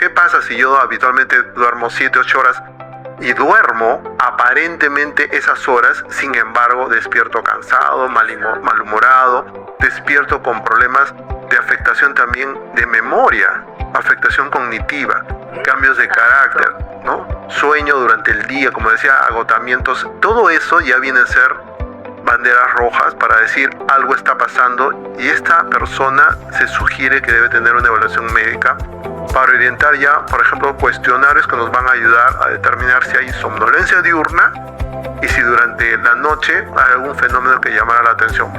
¿qué pasa si yo habitualmente duermo 7-8 horas y duermo aparentemente esas horas, sin embargo despierto cansado, malhumorado, despierto con problemas de afectación también de memoria, afectación cognitiva, cambios de carácter, ¿no? Sueño durante el día, como decía, agotamientos, todo eso ya viene a ser banderas rojas para decir algo está pasando y esta persona se sugiere que debe tener una evaluación médica para orientar ya, por ejemplo, cuestionarios que nos van a ayudar a determinar si hay somnolencia diurna y si durante la noche hay algún fenómeno que llamara la atención.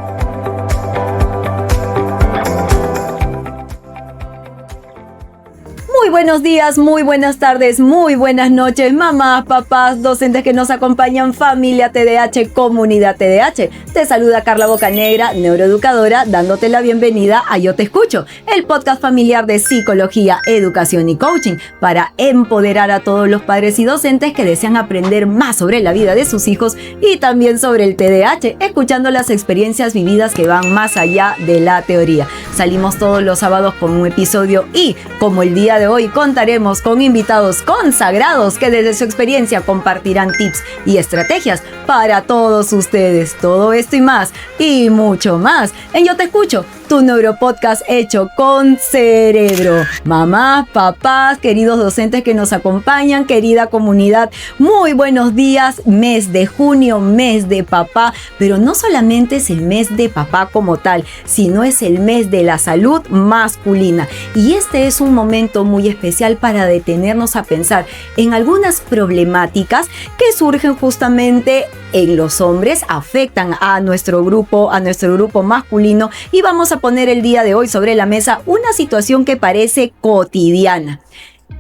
Muy buenos días, muy buenas tardes, muy buenas noches, mamás, papás, docentes que nos acompañan, familia TDH, comunidad TDH. Te saluda Carla Bocanegra, neuroeducadora, dándote la bienvenida a Yo Te Escucho, el podcast familiar de psicología, educación y coaching para empoderar a todos los padres y docentes que desean aprender más sobre la vida de sus hijos y también sobre el TDH, escuchando las experiencias vividas que van más allá de la teoría. Salimos todos los sábados con un episodio y, como el día de hoy, contaremos con invitados consagrados que desde su experiencia compartirán tips y estrategias para todos ustedes. Todo esto y más, y mucho más, en Yo Te Escucho, tu neuropodcast hecho con cerebro. Mamás, papás, queridos docentes que nos acompañan, querida comunidad, muy buenos días. Mes de junio, mes de papá, pero no solamente es el mes de papá como tal, sino es el mes de la salud masculina. Y este es un momento muy especial para detenernos a pensar en algunas problemáticas que surgen justamente en los hombres, afectan a nuestro grupo masculino, y vamos a poner el día de hoy sobre la mesa una situación que parece cotidiana.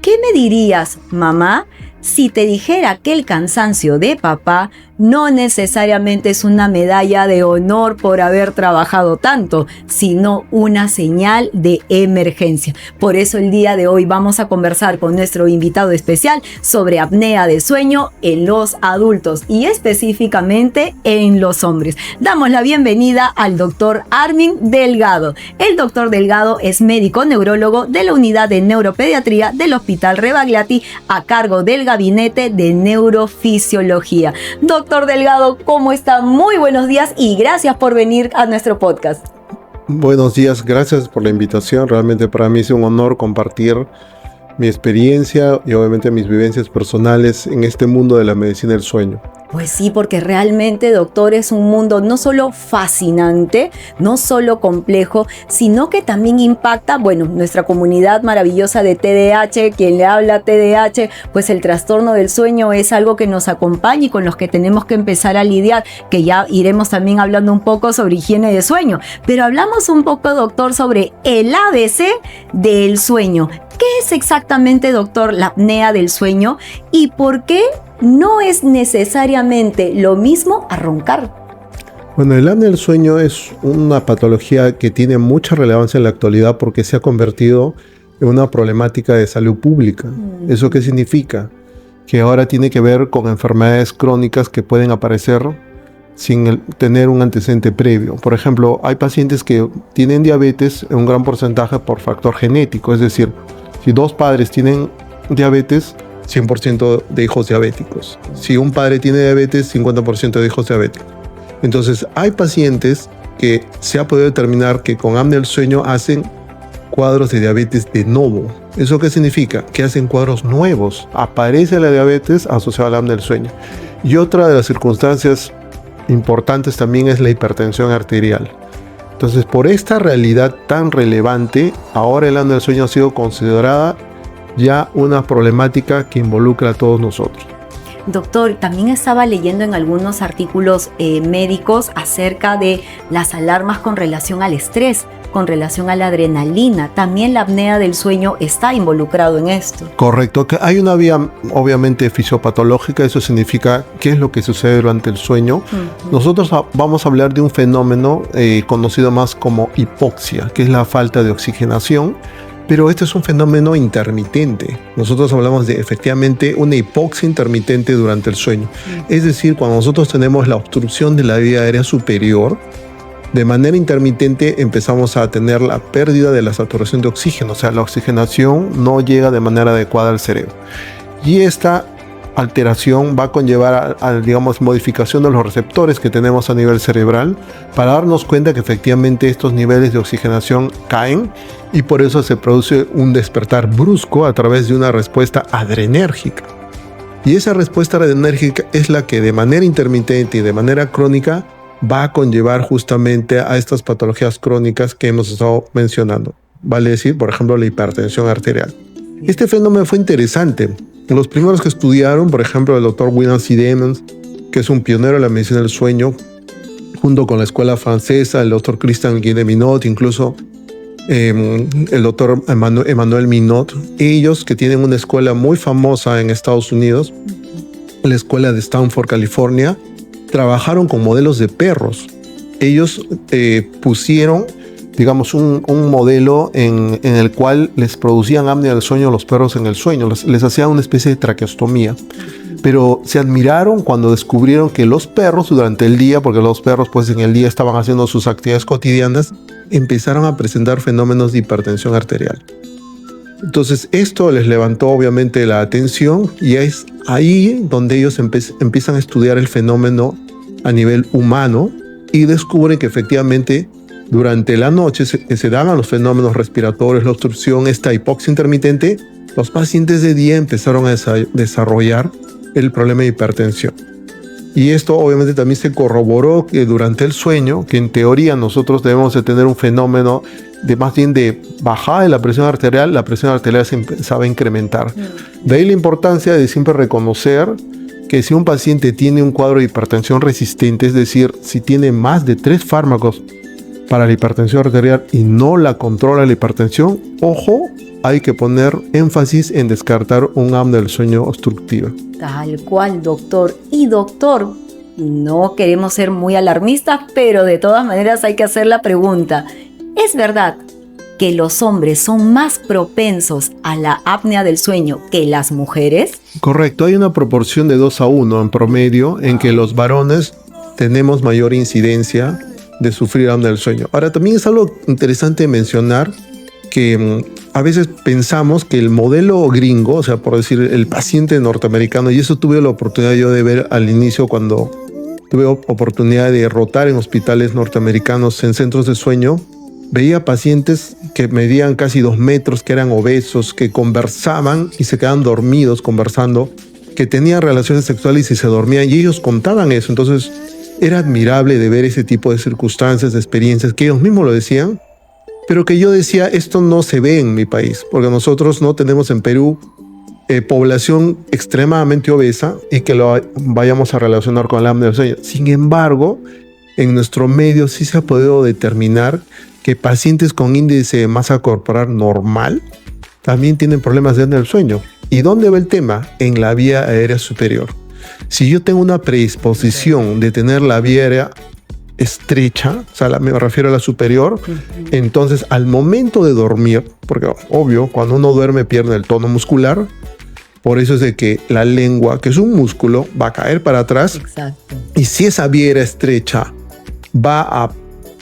¿Qué me dirías, mamá, si te dijera que el cansancio de papá no necesariamente es una medalla de honor por haber trabajado tanto, sino una señal de emergencia? Por eso el día de hoy vamos a conversar con nuestro invitado especial sobre apnea de sueño en los adultos y específicamente en los hombres. Damos la bienvenida al doctor Armin Delgado. El doctor Delgado es médico neurólogo de la unidad de neuropediatría del Hospital Rebagliati a cargo del Gabinete de Neurofisiología. Doctor Delgado, ¿cómo está? Muy buenos días y gracias por venir a nuestro podcast. Buenos días, gracias por la invitación. Realmente para mí es un honor compartir mi experiencia y obviamente mis vivencias personales en este mundo de la medicina del sueño. Pues sí, porque realmente, doctor, es un mundo no solo fascinante, no solo complejo, sino que también impacta, nuestra comunidad maravillosa de TDAH, quien le habla TDAH, pues el trastorno del sueño es algo que nos acompaña y con los que tenemos que empezar a lidiar, que ya iremos también hablando un poco sobre higiene de sueño. Pero hablamos un poco, doctor, sobre el ABC del sueño. ¿Qué es exactamente, doctor, la apnea del sueño y por qué no es necesariamente lo mismo a roncar? Bueno, el apnea del sueño es una patología que tiene mucha relevancia en la actualidad porque se ha convertido en una problemática de salud pública. ¿Eso qué significa? Que ahora tiene que ver con enfermedades crónicas que pueden aparecer sin tener un antecedente previo. Por ejemplo, hay pacientes que tienen diabetes en un gran porcentaje por factor genético, es decir, si dos padres tienen diabetes, 100% de hijos diabéticos. Si un padre tiene diabetes, 50% de hijos diabéticos. Entonces, hay pacientes que se ha podido determinar que con apnea del sueño hacen cuadros de diabetes de novo. ¿Eso qué significa? Que hacen cuadros nuevos. Aparece la diabetes asociada al apnea del sueño. Y otra de las circunstancias importantes también es la hipertensión arterial. Entonces, por esta realidad tan relevante, ahora el apnea del sueño ha sido considerada ya una problemática que involucra a todos nosotros. Doctor, también estaba leyendo en algunos artículos médicos acerca de las alarmas con relación al estrés, con relación a la adrenalina. También la apnea del sueño está involucrado en esto. Correcto, que hay una vía obviamente fisiopatológica, eso significa qué es lo que sucede durante el sueño. Nosotros vamos a hablar de un fenómeno conocido más como hipoxia, que es la falta de oxigenación. Pero este es un fenómeno intermitente. Nosotros hablamos de efectivamente una hipoxia intermitente durante el sueño. Es decir, cuando nosotros tenemos la obstrucción de la vía aérea superior, de manera intermitente empezamos a tener la pérdida de la saturación de oxígeno, o sea, la oxigenación no llega de manera adecuada al cerebro. Y esta alteración va a conllevar a, digamos, modificación de los receptores que tenemos a nivel cerebral para darnos cuenta que efectivamente estos niveles de oxigenación caen y por eso se produce un despertar brusco a través de una respuesta adrenérgica. Y esa respuesta adrenérgica es la que de manera intermitente y de manera crónica va a conllevar justamente a estas patologías crónicas que hemos estado mencionando. Vale decir, por ejemplo, la hipertensión arterial. Este fenómeno fue interesante. Los primeros que estudiaron, por ejemplo, el doctor William C. Demons, que es un pionero en la medicina del sueño, junto con la escuela francesa, el doctor Christian Guilleminot, incluso el doctor Emmanuel Minot, ellos que tienen una escuela muy famosa en Estados Unidos, la escuela de Stanford, California, trabajaron con modelos de perros. Ellos pusieron, digamos, un modelo en el cual les producían apnea del sueño a los perros en el sueño, les hacían una especie de traqueostomía. Pero se admiraron cuando descubrieron que los perros durante el día, porque los perros pues en el día estaban haciendo sus actividades cotidianas, empezaron a presentar fenómenos de hipertensión arterial. Entonces esto les levantó obviamente la atención y es ahí donde ellos empiezan a estudiar el fenómeno a nivel humano y descubren que efectivamente durante la noche se daban los fenómenos respiratorios, la obstrucción, esta hipoxia intermitente. Los pacientes de día empezaron a desarrollar el problema de hipertensión. Y esto obviamente también se corroboró que durante el sueño, que en teoría nosotros debemos de tener un fenómeno de más bien de bajada de la presión arterial se empezaba a incrementar. De ahí la importancia de siempre reconocer que si un paciente tiene un cuadro de hipertensión resistente, es decir, si tiene más de 3 fármacos para la hipertensión arterial y no la controla la hipertensión, ojo, hay que poner énfasis en descartar un apnea del sueño obstructiva. Tal cual, doctor. Y doctor, no queremos ser muy alarmistas, pero de todas maneras hay que hacer la pregunta. ¿Es verdad que los hombres son más propensos a la apnea del sueño que las mujeres? Correcto, hay una proporción de 2-1 en promedio en que los varones tenemos mayor incidencia de sufrir apnea del sueño. Ahora, también es algo interesante mencionar que a veces pensamos que el modelo gringo, o sea, por decir, el paciente norteamericano, y eso tuve la oportunidad yo de ver al inicio cuando tuve oportunidad de rotar en hospitales norteamericanos en centros de sueño, veía pacientes que medían casi 2 metros, que eran obesos, que conversaban y se quedaban dormidos conversando, que tenían relaciones sexuales y se dormían, y ellos contaban eso. Entonces, era admirable de ver ese tipo de circunstancias, de experiencias, que ellos mismos lo decían, pero que yo decía, esto no se ve en mi país, porque nosotros no tenemos en Perú población extremadamente obesa y que lo vayamos a relacionar con la apnea del sueño. Sin embargo, en nuestro medio sí se ha podido determinar que pacientes con índice de masa corporal normal también tienen problemas de apnea del sueño. ¿Y dónde va el tema? En la vía aérea superior. Si yo tengo una predisposición de tener la vía aérea estrecha, o sea, me refiero a la superior, entonces al momento de dormir, porque obvio, cuando uno duerme pierde el tono muscular, por eso es de que la lengua, que es un músculo, va a caer para atrás. Exacto. Y si esa vía aérea estrecha va a,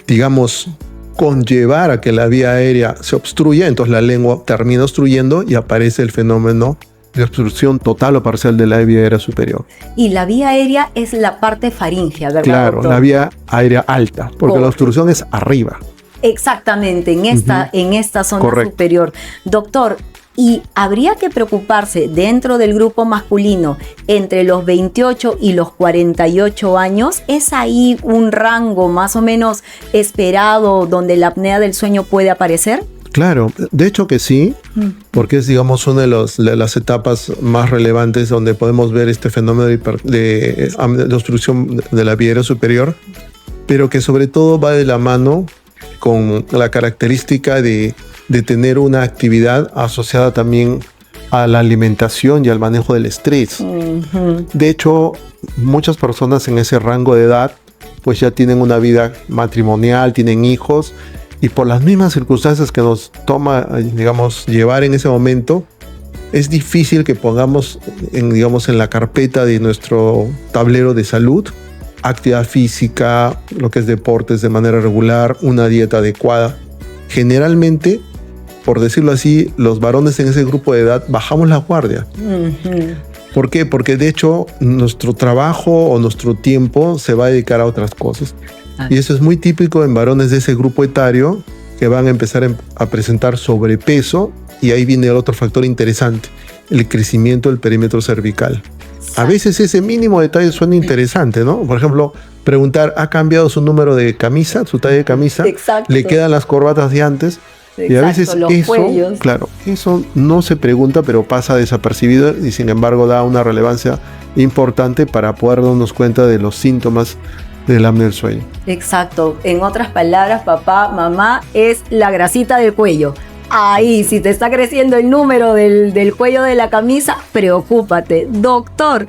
digamos, conllevar a que la vía aérea se obstruya, entonces la lengua termina obstruyendo y aparece el fenómeno de obstrucción total o parcial de la vía aérea superior. Y la vía aérea es la parte faríngea, ¿verdad, claro, doctor? la vía aérea alta, porque la obstrucción es arriba. Exactamente, en esta zona Correcto. superior. Doctor, ¿y habría que preocuparse dentro del grupo masculino entre los 28 y los 48 años? ¿Es ahí un rango más o menos esperado donde la apnea del sueño puede aparecer? Claro, de hecho que sí, porque es, digamos, una de las etapas más relevantes donde podemos ver este fenómeno de obstrucción de la vía aérea superior, pero que sobre todo va de la mano con la característica de tener una actividad asociada también a la alimentación y al manejo del estrés. De hecho, muchas personas en ese rango de edad pues ya tienen una vida matrimonial, tienen hijos, y por las mismas circunstancias que nos toma, digamos, llevar en ese momento, es difícil que pongamos, digamos, en la carpeta de nuestro tablero de salud actividad física, lo que es deportes de manera regular, una dieta adecuada. Generalmente, por decirlo así, los varones en ese grupo de edad bajamos la guardia. ¿Por qué? Porque de hecho nuestro trabajo o nuestro tiempo se va a dedicar a otras cosas. Y eso es muy típico en varones de ese grupo etario que van a empezar a presentar sobrepeso, y ahí viene el otro factor interesante, el crecimiento del perímetro cervical. A veces ese mínimo detalle suena interesante, ¿no? Por ejemplo, preguntar, ¿ha cambiado su número de camisa, su talla de camisa? Exacto. ¿Le quedan las corbatas de antes? Exacto, y a veces los eso, cuellos. claro, eso no se pregunta, pero pasa desapercibido y sin embargo da una relevancia importante para poder darnos cuenta de los síntomas del apnea del sueño. Exacto. En otras palabras, papá, mamá, es la grasita del cuello. Ahí, si te está creciendo el número del cuello de la camisa, preocúpate. Doctor,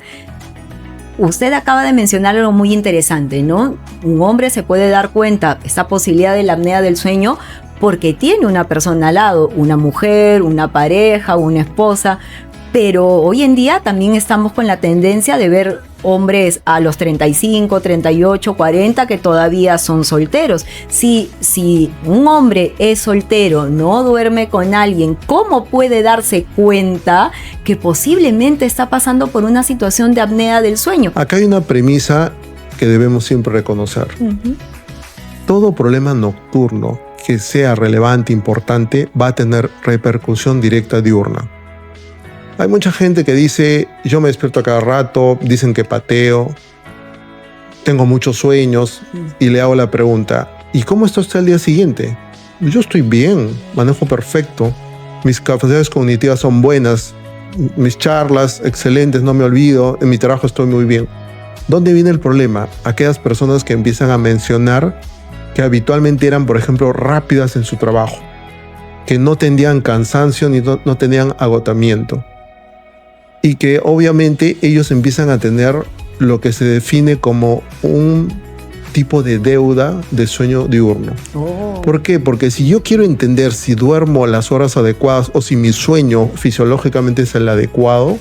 usted acaba de mencionar algo muy interesante, ¿no? Un hombre se puede dar cuenta esta posibilidad de la apnea del sueño porque tiene una persona al lado, una mujer, una pareja, una esposa. Pero hoy en día también estamos con la tendencia de ver hombres a los 35, 38, 40 que todavía son solteros. Si un hombre es soltero, no duerme con alguien, ¿cómo puede darse cuenta que posiblemente está pasando por una situación de apnea del sueño? Acá hay una premisa que debemos siempre reconocer. Todo problema nocturno que sea relevante, importante, va a tener repercusión directa diurna. Hay mucha gente que dice, yo me despierto a cada rato, dicen que pateo, tengo muchos sueños, y le hago la pregunta, ¿y cómo está usted al día siguiente? Yo estoy bien, manejo perfecto, mis capacidades cognitivas son buenas, mis charlas excelentes, no me olvido, en mi trabajo estoy muy bien. ¿Dónde viene el problema? Aquellas personas que empiezan a mencionar que habitualmente eran, por ejemplo, rápidas en su trabajo, que no tenían cansancio ni no tenían agotamiento. Y que obviamente ellos empiezan a tener lo que se define como un tipo de deuda de sueño diurno. ¿Por qué? Porque si yo quiero entender si duermo las horas adecuadas o si mi sueño fisiológicamente es el adecuado,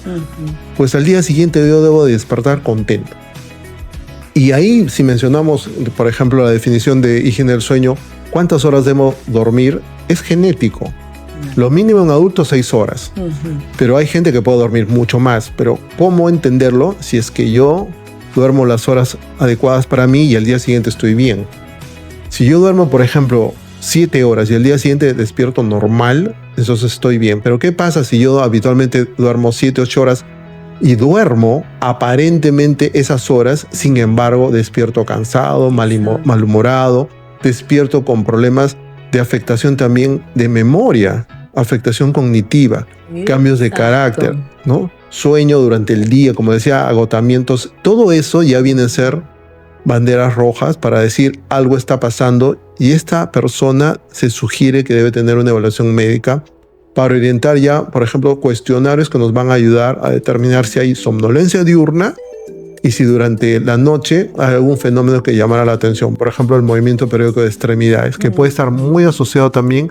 pues al día siguiente yo debo de despertar contento. Y ahí, si mencionamos, por ejemplo, la definición de higiene del sueño, ¿cuántas horas debo dormir? Es genético. Lo mínimo en adultos 6 horas. Pero hay gente que puede dormir mucho más. Pero ¿cómo entenderlo si es que yo duermo las horas adecuadas para mí y al día siguiente estoy bien? Si yo duermo, por ejemplo, 7 horas y al día siguiente despierto normal, entonces estoy bien. Pero ¿qué pasa si yo habitualmente duermo 7, 8 horas y duermo aparentemente esas horas, sin embargo despierto cansado, malhumorado, despierto con problemas de afectación también de memoria, afectación cognitiva, cambios de carácter, ¿no? Sueño durante el día, como decía, agotamientos, todo eso ya viene a ser banderas rojas para decir algo está pasando y esta persona se sugiere que debe tener una evaluación médica para orientar ya, por ejemplo, cuestionarios que nos van a ayudar a determinar si hay somnolencia diurna y si durante la noche hay algún fenómeno que llamara la atención. Por ejemplo, el movimiento periódico de extremidades, que puede estar muy asociado también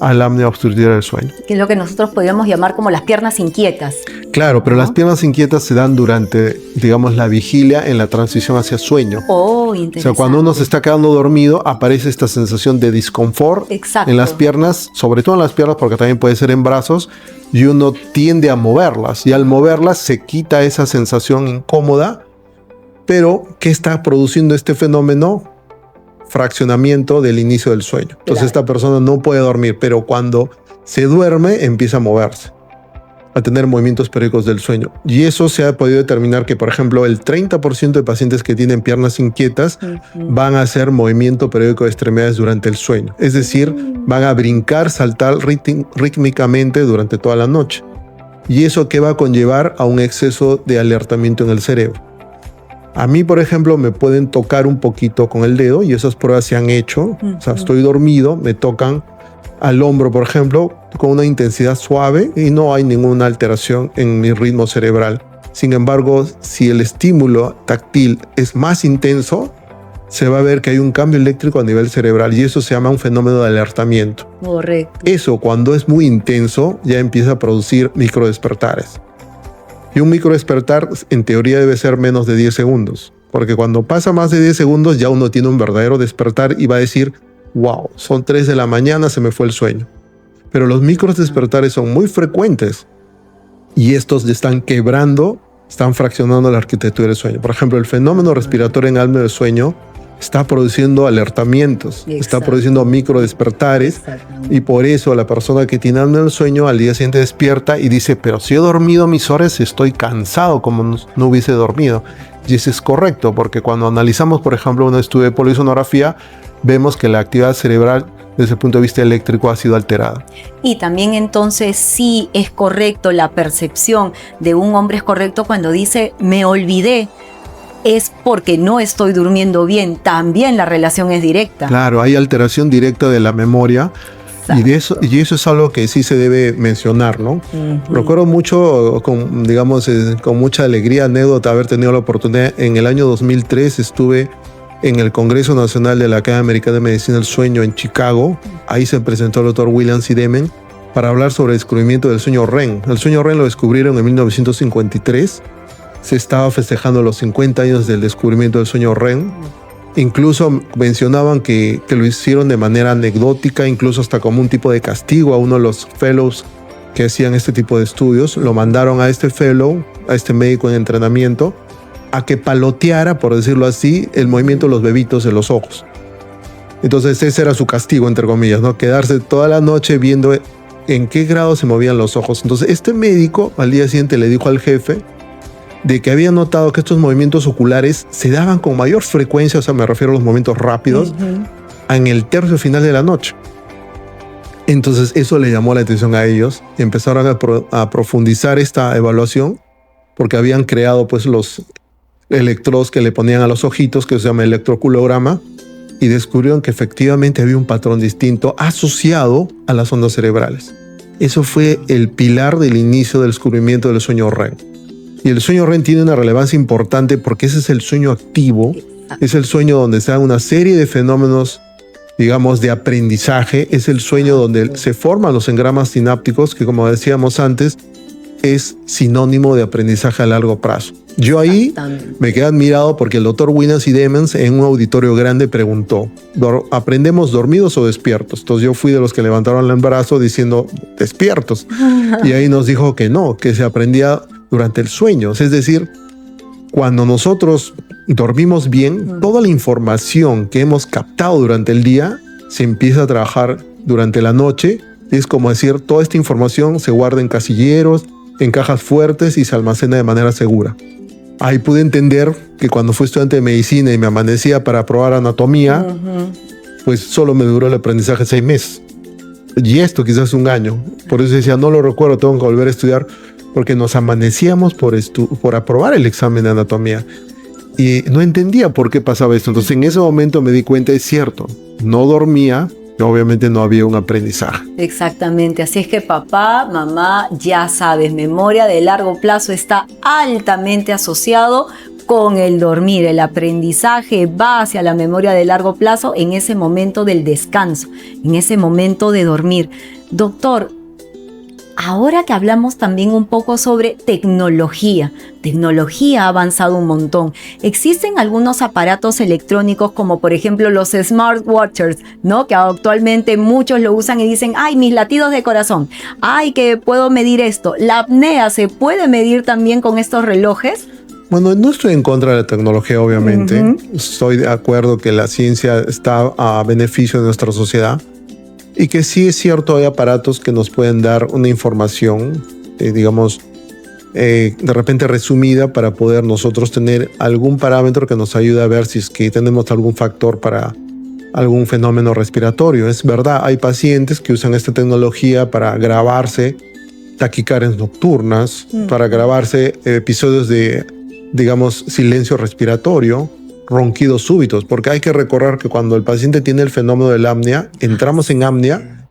a la apnea obstructiva del sueño. Que es lo que nosotros podríamos llamar como las piernas inquietas. Claro, pero las piernas inquietas se dan durante, digamos, la vigilia en la transición hacia sueño. Oh, interesante. O sea, cuando uno se está quedando dormido, aparece esta sensación de disconfort en las piernas, sobre todo en las piernas, porque también puede ser en brazos, y uno tiende a moverlas. Y al moverlas se quita esa sensación incómoda. Pero, ¿qué está produciendo este fenómeno? Fraccionamiento del inicio del sueño. Entonces, esta persona no puede dormir, pero cuando se duerme, empieza a moverse, a tener movimientos periódicos del sueño. Y eso se ha podido determinar que, por ejemplo, el 30% de pacientes que tienen piernas inquietas van a hacer movimiento periódico de extremidades durante el sueño. Es decir, van a brincar, saltar rítmicamente durante toda la noche. Y eso que va a conllevar a un exceso de alertamiento en el cerebro. A mí, por ejemplo, me pueden tocar un poquito con el dedo y esas pruebas se han hecho. O sea, estoy dormido, me tocan al hombro, por ejemplo, con una intensidad suave y no hay ninguna alteración en mi ritmo cerebral. Sin embargo, si el estímulo táctil es más intenso, se va a ver que hay un cambio eléctrico a nivel cerebral y eso se llama un fenómeno de alertamiento. Correcto. Eso, cuando es muy intenso, ya empieza a producir microdespertares. Y un microdespertar, en teoría, debe ser menos de 10 segundos. porque cuando pasa más de 10 segundos ya uno tiene un verdadero despertar y va a decir, wow, son 3 de la mañana, se me fue el sueño. Pero los micros despertares son muy frecuentes y estos están quebrando, están fraccionando la arquitectura del sueño. Por ejemplo, el fenómeno respiratorio en apnea del sueño está produciendo alertamientos, está produciendo micro despertares, y por eso la persona que tiene apnea del sueño al día siguiente despierta y dice, pero si he dormido mis horas, estoy cansado como no hubiese dormido. Y eso es correcto, porque cuando analizamos, por ejemplo, un estudio de polisonografía, vemos que la actividad cerebral desde el punto de vista eléctrico ha sido alterada. Y también entonces sí es correcto, la percepción de un hombre es correcto cuando dice, me olvidé. Es porque no estoy durmiendo bien. También la relación es directa. Claro, hay alteración directa de la memoria. Y eso es algo que sí se debe mencionar, ¿no? Recuerdo mucho, con mucha alegría, anécdota, haber tenido la oportunidad. En el año 2003 estuve en el Congreso Nacional de la Academia Americana de Medicina del Sueño en Chicago. Ahí se presentó el doctor William C. Demen para hablar sobre el descubrimiento del sueño REM. El sueño REM lo descubrieron en 1953. Se estaba festejando los 50 años del descubrimiento del sueño REM. Incluso mencionaban que lo hicieron de manera anecdótica, incluso hasta como un tipo de castigo a uno de los fellows que hacían este tipo de estudios. Lo mandaron a este fellow, a este médico en entrenamiento, a que paloteara, por decirlo así, el movimiento de los bebitos de los ojos. Entonces ese era su castigo, entre comillas, ¿no? Quedarse toda la noche viendo en qué grado se movían los ojos. Entonces este médico al día siguiente le dijo al jefe de que había notado que estos movimientos oculares se daban con mayor frecuencia, o sea, me refiero a los movimientos rápidos, en el tercio final de la noche. Entonces eso le llamó la atención a ellos y empezaron a profundizar esta evaluación, porque habían creado pues los electrodos que le ponían a los ojitos, que se llama electroculograma, y descubrieron que efectivamente había un patrón distinto asociado a las ondas cerebrales. Eso fue el pilar del inicio del descubrimiento del sueño REM. Y el sueño REM tiene una relevancia importante porque ese es el sueño activo, es el sueño donde se dan una serie de fenómenos, digamos, de aprendizaje, es el sueño donde se forman los engramas sinápticos, que como decíamos antes, es sinónimo de aprendizaje a largo plazo. Yo ahí me quedé admirado porque el doctor William C. Demen en un auditorio grande preguntó, ¿aprendemos dormidos o despiertos? Entonces yo fui de los que levantaron el brazo diciendo despiertos. Y ahí nos dijo que no, que se aprendía durante el sueño. Es decir, cuando nosotros dormimos bien, toda la información que hemos captado durante el día se empieza a trabajar durante la noche. Es como decir, toda esta información se guarda en casilleros, en cajas fuertes y se almacena de manera segura. Ahí pude entender que cuando fui estudiante de medicina y me amanecía para probar anatomía, pues solo me duró el aprendizaje 6 meses. Y esto quizás 1 año. Por eso decía, no lo recuerdo, tengo que volver a estudiar, porque nos amanecíamos por aprobar el examen de anatomía. Y no entendía por qué pasaba esto. Entonces en ese momento me di cuenta, es cierto, no dormía, obviamente no había un aprendizaje. Exactamente, así es que papá, mamá, ya sabes, memoria de largo plazo está altamente asociado con el dormir. El aprendizaje va hacia la memoria de largo plazo en ese momento del descanso, en ese momento de dormir. Doctor, ahora que hablamos también un poco sobre tecnología ha avanzado un montón. Existen algunos aparatos electrónicos como por ejemplo los smartwatches, ¿no? Que actualmente muchos lo usan y dicen, ay, mis latidos de corazón, ay, que puedo medir esto. ¿La apnea se puede medir también con estos relojes? Bueno, no estoy en contra de la tecnología, obviamente. Estoy de acuerdo que la ciencia está a beneficio de nuestra sociedad. Y que sí es cierto, hay aparatos que nos pueden dar una información, de repente resumida, para poder nosotros tener algún parámetro que nos ayude a ver si es que tenemos algún factor para algún fenómeno respiratorio. Es verdad, hay pacientes que usan esta tecnología para grabarse taquicardias nocturnas, para grabarse episodios de, silencio respiratorio, ronquidos súbitos, porque hay que recordar que cuando el paciente tiene el fenómeno de la apnea, entramos en apnea,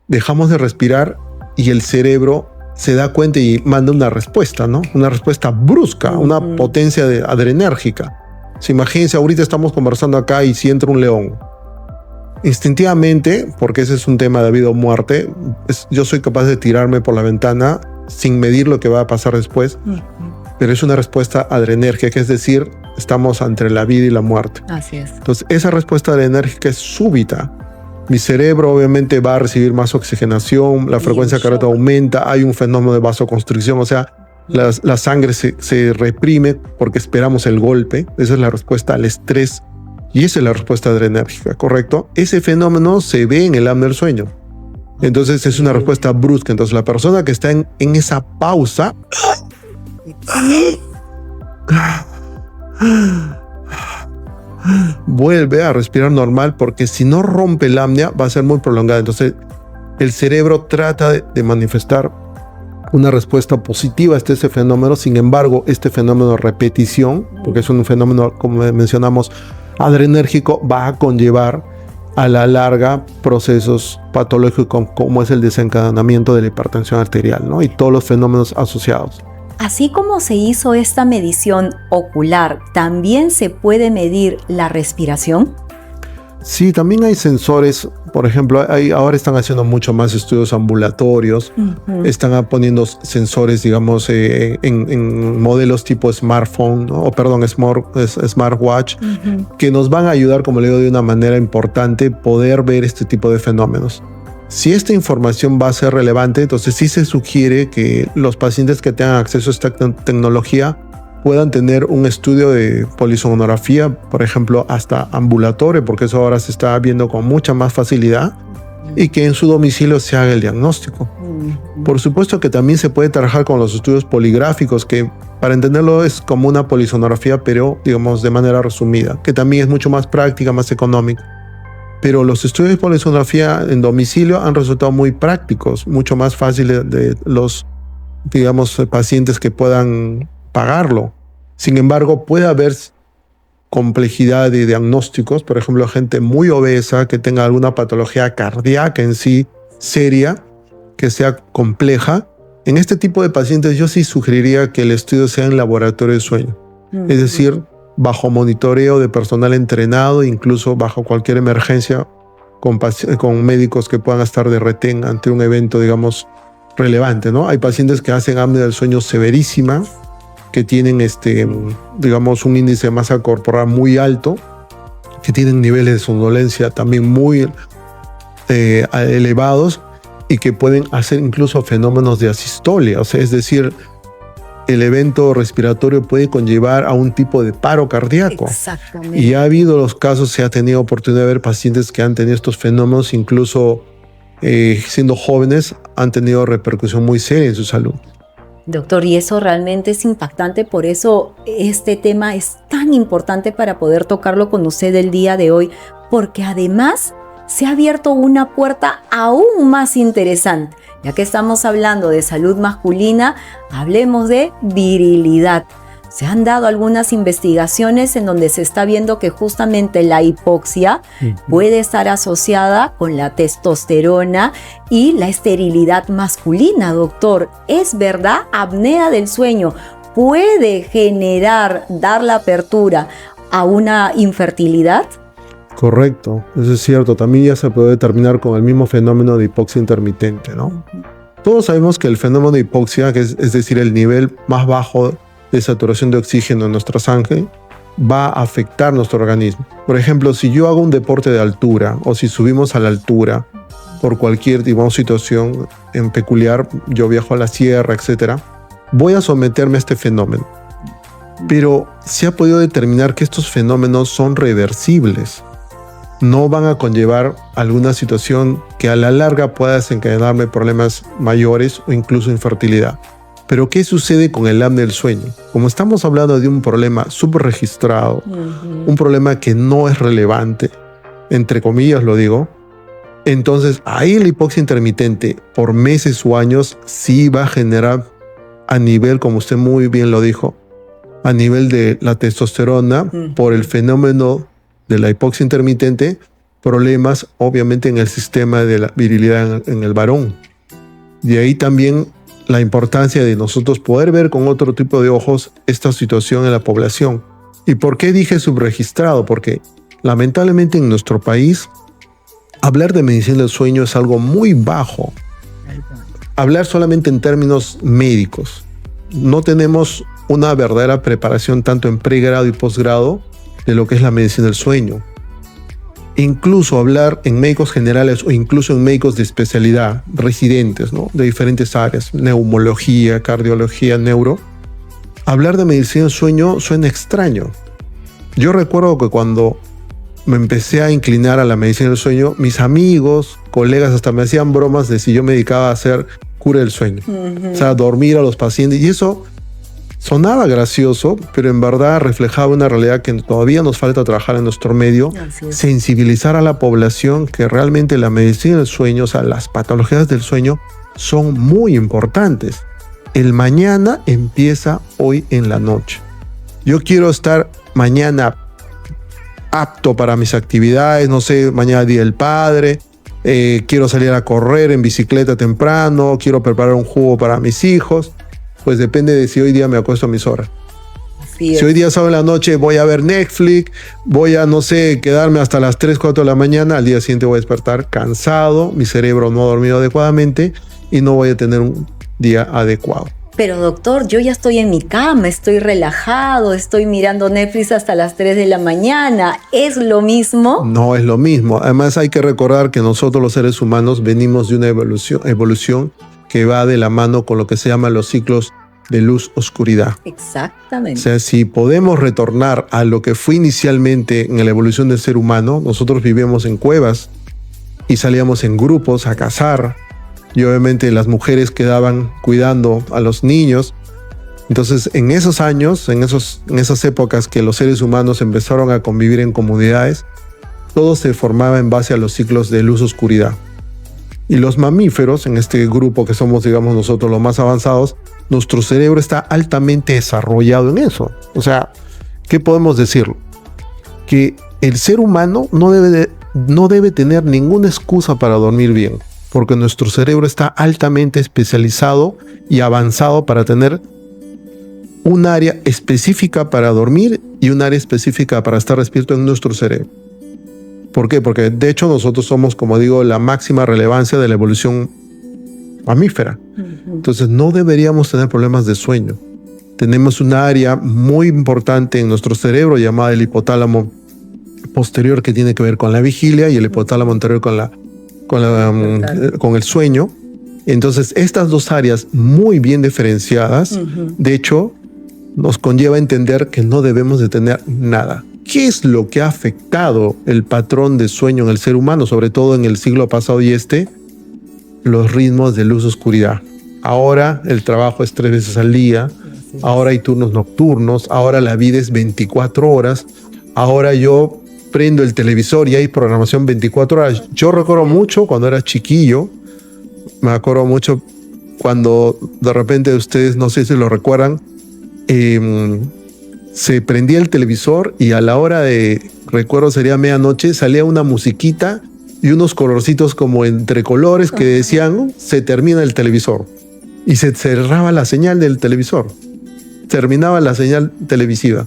dejamos de respirar y el cerebro se da cuenta y manda una respuesta, ¿no? Una respuesta brusca, una potencia adrenérgica. Imagínense, ahorita estamos conversando acá y si entra un león. Instintivamente, porque ese es un tema de vida o muerte, yo soy capaz de tirarme por la ventana sin medir lo que va a pasar después, pero es una respuesta adrenérgica, es decir, estamos entre la vida y la muerte. Así es. Entonces, esa respuesta adrenérgica es súbita. Mi cerebro obviamente va a recibir más oxigenación, la frecuencia cardíaca aumenta, hay un fenómeno de vasoconstricción, o sea, la sangre se reprime porque esperamos el golpe. Esa es la respuesta al estrés y esa es la respuesta adrenérgica, ¿correcto? Ese fenómeno se ve en el apnea del sueño. Entonces es una respuesta brusca. Entonces la persona que está en esa pausa vuelve a respirar normal, porque si no rompe el apnea va a ser muy prolongada. Entonces el cerebro trata de manifestar una respuesta positiva a ese fenómeno. Sin embargo, este fenómeno de repetición, porque es un fenómeno, como mencionamos, adrenérgico, va a conllevar a la larga procesos patológicos como es el desencadenamiento de la hipertensión arterial, ¿no? Y todos los fenómenos asociados. Así como se hizo esta medición ocular, ¿también se puede medir la respiración? Sí, también hay sensores. Por ejemplo, ahora están haciendo mucho más estudios ambulatorios. Están poniendo sensores, digamos, en modelos tipo smartphone, ¿no? Smartwatch, que nos van a ayudar, como le digo, de una manera importante poder ver este tipo de fenómenos. Si esta información va a ser relevante, entonces sí se sugiere que los pacientes que tengan acceso a esta tecnología puedan tener un estudio de polisonografía, por ejemplo, hasta ambulatorio, porque eso ahora se está viendo con mucha más facilidad, y que en su domicilio se haga el diagnóstico. Por supuesto que también se puede trabajar con los estudios poligráficos, que para entenderlo es como una polisonografía, pero digamos de manera resumida, que también es mucho más práctica, más económica. Pero los estudios de polisonografía en domicilio han resultado muy prácticos, mucho más fáciles de los, digamos, pacientes que puedan pagarlo. Sin embargo, puede haber complejidad de diagnósticos, por ejemplo, gente muy obesa que tenga alguna patología cardíaca en sí seria, que sea compleja. En este tipo de pacientes yo sí sugeriría que el estudio sea en laboratorio de sueño, es decir, bajo monitoreo de personal entrenado, incluso bajo cualquier emergencia, con médicos que puedan estar de retén ante un evento, digamos, relevante, ¿no? Hay pacientes que hacen apnea del sueño severísima, que tienen, digamos, un índice de masa corporal muy alto, que tienen niveles de somnolencia también muy elevados y que pueden hacer incluso fenómenos de asistolia, o sea, es decir, el evento respiratorio puede conllevar a un tipo de paro cardíaco. Exactamente. Y ha habido los casos, se ha tenido oportunidad de ver pacientes que han tenido estos fenómenos, incluso siendo jóvenes, han tenido repercusión muy seria en su salud. Doctor, y eso realmente es impactante, por eso este tema es tan importante para poder tocarlo con usted el día de hoy, porque además se ha abierto una puerta aún más interesante. Ya que estamos hablando de salud masculina, hablemos de virilidad. Se han dado algunas investigaciones en donde se está viendo que justamente la hipoxia puede estar asociada con la testosterona y la esterilidad masculina, doctor. ¿Es verdad? ¿Apnea del sueño puede dar la apertura a una infertilidad? Correcto, eso es cierto. También ya se puede determinar con el mismo fenómeno de hipoxia intermitente, ¿no? Todos sabemos que el fenómeno de hipoxia, que es decir, el nivel más bajo de saturación de oxígeno en nuestra sangre, va a afectar nuestro organismo. Por ejemplo, si yo hago un deporte de altura o si subimos a la altura por cualquier, digamos, situación en peculiar, yo viajo a la sierra, etc., voy a someterme a este fenómeno. Pero se ha podido determinar que estos fenómenos son reversibles. No van a conllevar alguna situación que a la larga pueda desencadenarme problemas mayores o incluso infertilidad. Pero ¿qué sucede con el apnea del sueño? Como estamos hablando de un problema subregistrado, un problema que no es relevante, entre comillas lo digo, entonces ahí la hipoxia intermitente por meses o años sí va a generar a nivel, como usted muy bien lo dijo, a nivel de la testosterona, por el fenómeno de la hipoxia intermitente, problemas obviamente en el sistema de la virilidad en el varón. De ahí también la importancia de nosotros poder ver con otro tipo de ojos esta situación en la población. ¿Y por qué dije subregistrado? Porque lamentablemente en nuestro país hablar de medicina del sueño es algo muy bajo. Hablar solamente en términos médicos. No tenemos una verdadera preparación tanto en pregrado y posgrado de lo que es la medicina del sueño. Incluso hablar en médicos generales o incluso en médicos de especialidad, residentes, ¿no?, de diferentes áreas, neumología, cardiología, neuro, hablar de medicina del sueño suena extraño. Yo recuerdo que cuando me empecé a inclinar a la medicina del sueño, mis amigos, colegas hasta me hacían bromas de si yo me dedicaba a hacer cura del sueño. O sea, dormir a los pacientes. Y eso sonaba gracioso, pero en verdad reflejaba una realidad que todavía nos falta trabajar en nuestro medio. Sensibilizar a la población que realmente la medicina del sueño, o sea, las patologías del sueño son muy importantes. El mañana empieza hoy en la noche. Yo quiero estar mañana apto para mis actividades, no sé, mañana día del padre, quiero salir a correr en bicicleta temprano, quiero preparar un jugo para mis hijos. Pues depende de si hoy día me acuesto a mis horas. Si hoy día sábado en la noche voy a ver Netflix, voy a, no sé, quedarme hasta las 3, 4 de la mañana, al día siguiente voy a despertar cansado, mi cerebro no ha dormido adecuadamente y no voy a tener un día adecuado. Pero doctor, yo ya estoy en mi cama, estoy relajado, estoy mirando Netflix hasta las 3 de la mañana. ¿Es lo mismo? No es lo mismo. Además hay que recordar que nosotros los seres humanos venimos de una evolución que va de la mano con lo que se llama los ciclos de luz-oscuridad. Exactamente. O sea, si podemos retornar a lo que fue inicialmente en la evolución del ser humano, nosotros vivíamos en cuevas y salíamos en grupos a cazar, y obviamente las mujeres quedaban cuidando a los niños. Entonces, en esos años, en esas épocas que los seres humanos empezaron a convivir en comunidades, todo se formaba en base a los ciclos de luz-oscuridad. Y los mamíferos, en este grupo que somos, digamos, nosotros los más avanzados, nuestro cerebro está altamente desarrollado en eso. O sea, ¿qué podemos decir? Que el ser humano no debe tener ninguna excusa para dormir bien, porque nuestro cerebro está altamente especializado y avanzado para tener un área específica para dormir y un área específica para estar despierto en nuestro cerebro. ¿Por qué? Porque de hecho nosotros somos, como digo, la máxima relevancia de la evolución mamífera. Entonces no deberíamos tener problemas de sueño. Tenemos una área muy importante en nuestro cerebro llamada el hipotálamo posterior, que tiene que ver con la vigilia, y el hipotálamo anterior con el sueño. Entonces estas dos áreas muy bien diferenciadas, de hecho, nos conlleva a entender que no debemos de tener nada. ¿Qué es lo que ha afectado el patrón de sueño en el ser humano, sobre todo en el siglo pasado y los ritmos de luz-oscuridad? Ahora el trabajo es 3 veces al día, ahora hay turnos nocturnos, ahora la vida es 24 horas, ahora yo prendo el televisor y hay programación 24 horas. Yo recuerdo mucho cuando era chiquillo, me acuerdo mucho cuando de repente ustedes, no sé si lo recuerdan, se prendía el televisor y a la hora de, recuerdo sería medianoche, salía una musiquita y unos colorcitos como entre colores que decían, se termina el televisor. Y se cerraba la señal del televisor. Terminaba la señal televisiva.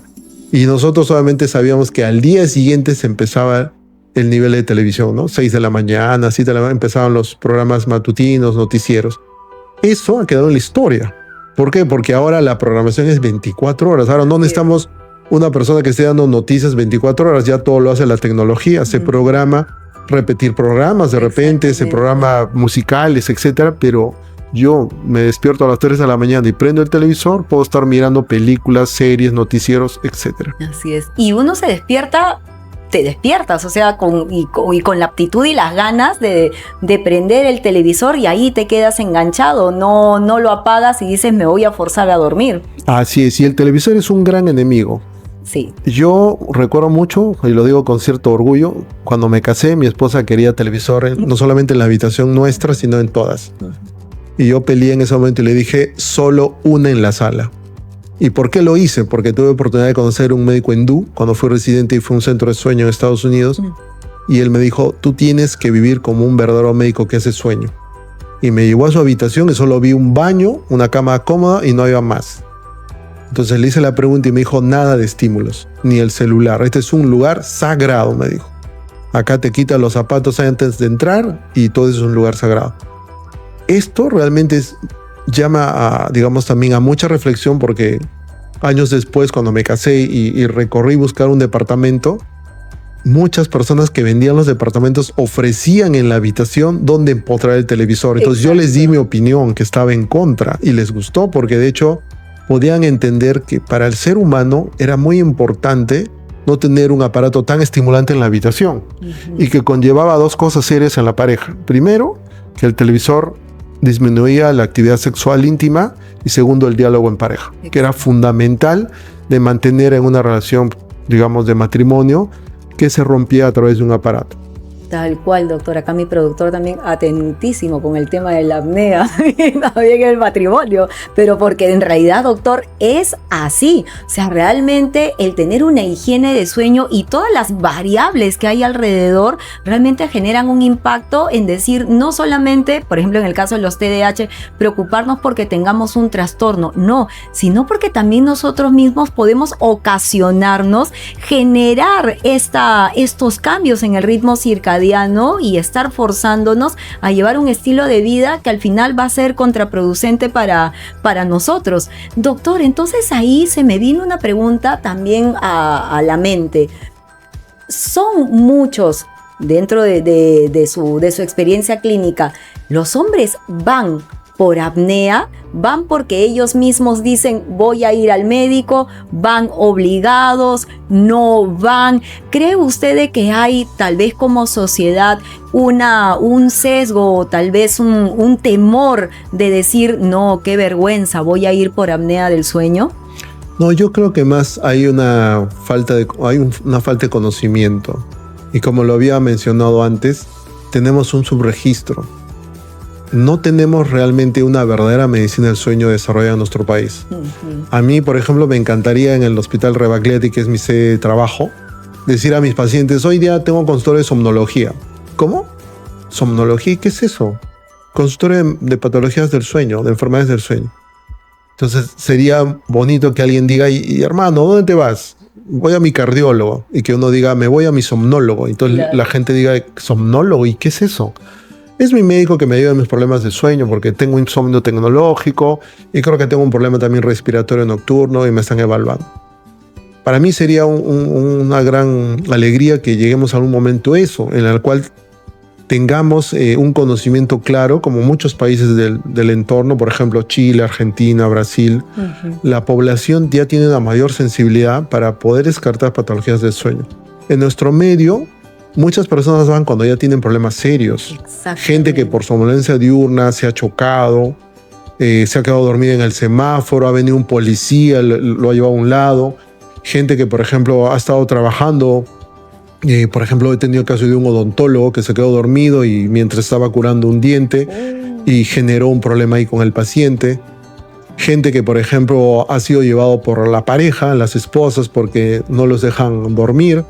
Y nosotros solamente sabíamos que al día siguiente se empezaba el nivel de televisión, ¿no? 6 de la mañana, 7 de la mañana, empezaban los programas matutinos, noticieros. Eso ha quedado en la historia. ¿Por qué? Porque ahora la programación es 24 horas. Ahora no necesitamos una persona que esté dando noticias 24 horas. Ya todo lo hace la tecnología. Se programa, repetir programas de repente, se programa musicales, etcétera. Pero yo me despierto a las 3 de la mañana y prendo el televisor, puedo estar mirando películas, series, noticieros, etcétera. Así es. Y uno se despierta, te despiertas, o sea, con la aptitud y las ganas de prender el televisor, y ahí te quedas enganchado, no lo apagas y dices me voy a forzar a dormir. Así es, y el televisor es un gran enemigo. Sí. Yo recuerdo mucho, y lo digo con cierto orgullo, cuando me casé, mi esposa quería televisor no solamente en la habitación nuestra, sino en todas. Y yo peleé en ese momento y le dije, solo una en la sala. ¿Y por qué lo hice? Porque tuve oportunidad de conocer un médico hindú cuando fui residente y fue a un centro de sueño en Estados Unidos. Y él me dijo, tú tienes que vivir como un verdadero médico que hace sueño. Y me llevó a su habitación y solo vi un baño, una cama cómoda y no había más. Entonces le hice la pregunta y me dijo, nada de estímulos, ni el celular. Este es un lugar sagrado, me dijo. Acá te quitas los zapatos antes de entrar y todo eso es un lugar sagrado. Esto realmente llama a, digamos, también a mucha reflexión, porque años después, cuando me casé y recorrí buscar un departamento, muchas personas que vendían los departamentos ofrecían en la habitación donde empotrar el televisor. Entonces yo les di mi opinión, que estaba en contra, y les gustó porque de hecho podían entender que para el ser humano era muy importante no tener un aparato tan estimulante en la habitación y que conllevaba dos cosas serias en la pareja. Primero, que el televisor disminuía la actividad sexual íntima, y segundo, el diálogo en pareja, que era fundamental de mantener en una relación, digamos, de matrimonio que se rompía a través de un aparato. Tal cual, doctor. Acá mi productor también atentísimo con el tema de la apnea, también el matrimonio, pero porque en realidad, doctor, es así. O sea, realmente el tener una higiene de sueño y todas las variables que hay alrededor realmente generan un impacto en decir, no solamente, por ejemplo, en el caso de los TDAH, preocuparnos porque tengamos un trastorno, no, sino porque también nosotros mismos podemos ocasionarnos generar estos cambios en el ritmo circadiano y estar forzándonos a llevar un estilo de vida que al final va a ser contraproducente para nosotros. Doctor, entonces ahí se me vino una pregunta también a la mente. Son muchos, dentro de su experiencia clínica, los hombres van por apnea, van porque ellos mismos dicen voy a ir al médico, van obligados, no van. ¿Cree usted de que hay tal vez como sociedad un sesgo o tal vez un temor de decir no, qué vergüenza, voy a ir por apnea del sueño? No, yo creo que más hay una falta de conocimiento. Y como lo había mencionado antes, tenemos un subregistro. No tenemos realmente una verdadera medicina del sueño desarrollada en nuestro país. A mí, por ejemplo, me encantaría en el Hospital Rebagliati, que es mi sede de trabajo, decir a mis pacientes, hoy día tengo consultorio de somnología. ¿Cómo? ¿Somnología? ¿Qué es eso? Consultorio de patologías del sueño, de enfermedades del sueño. Entonces sería bonito que alguien diga, y hermano, ¿dónde te vas? Voy a mi cardiólogo. Y que uno diga, me voy a mi somnólogo. Entonces la gente diga, ¿somnólogo? ¿Y qué es eso? Es mi médico que me ayuda en mis problemas de sueño porque tengo insomnio tecnológico y creo que tengo un problema también respiratorio nocturno y me están evaluando. Para mí sería una gran alegría que lleguemos a un momento eso, en el cual tengamos un conocimiento claro, como muchos países del entorno, por ejemplo Chile, Argentina, Brasil. La población ya tiene una mayor sensibilidad para poder descartar patologías del sueño. En nuestro medio, muchas personas van cuando ya tienen problemas serios. Gente que por somnolencia diurna se ha chocado, se ha quedado dormida en el semáforo, ha venido un policía, lo ha llevado a un lado. Gente que, por ejemplo, ha estado trabajando. Por ejemplo, he tenido el caso de un odontólogo que se quedó dormido y mientras estaba curando un diente y generó un problema ahí con el paciente. Gente que, por ejemplo, ha sido llevado por la pareja, las esposas, porque no los dejan dormir.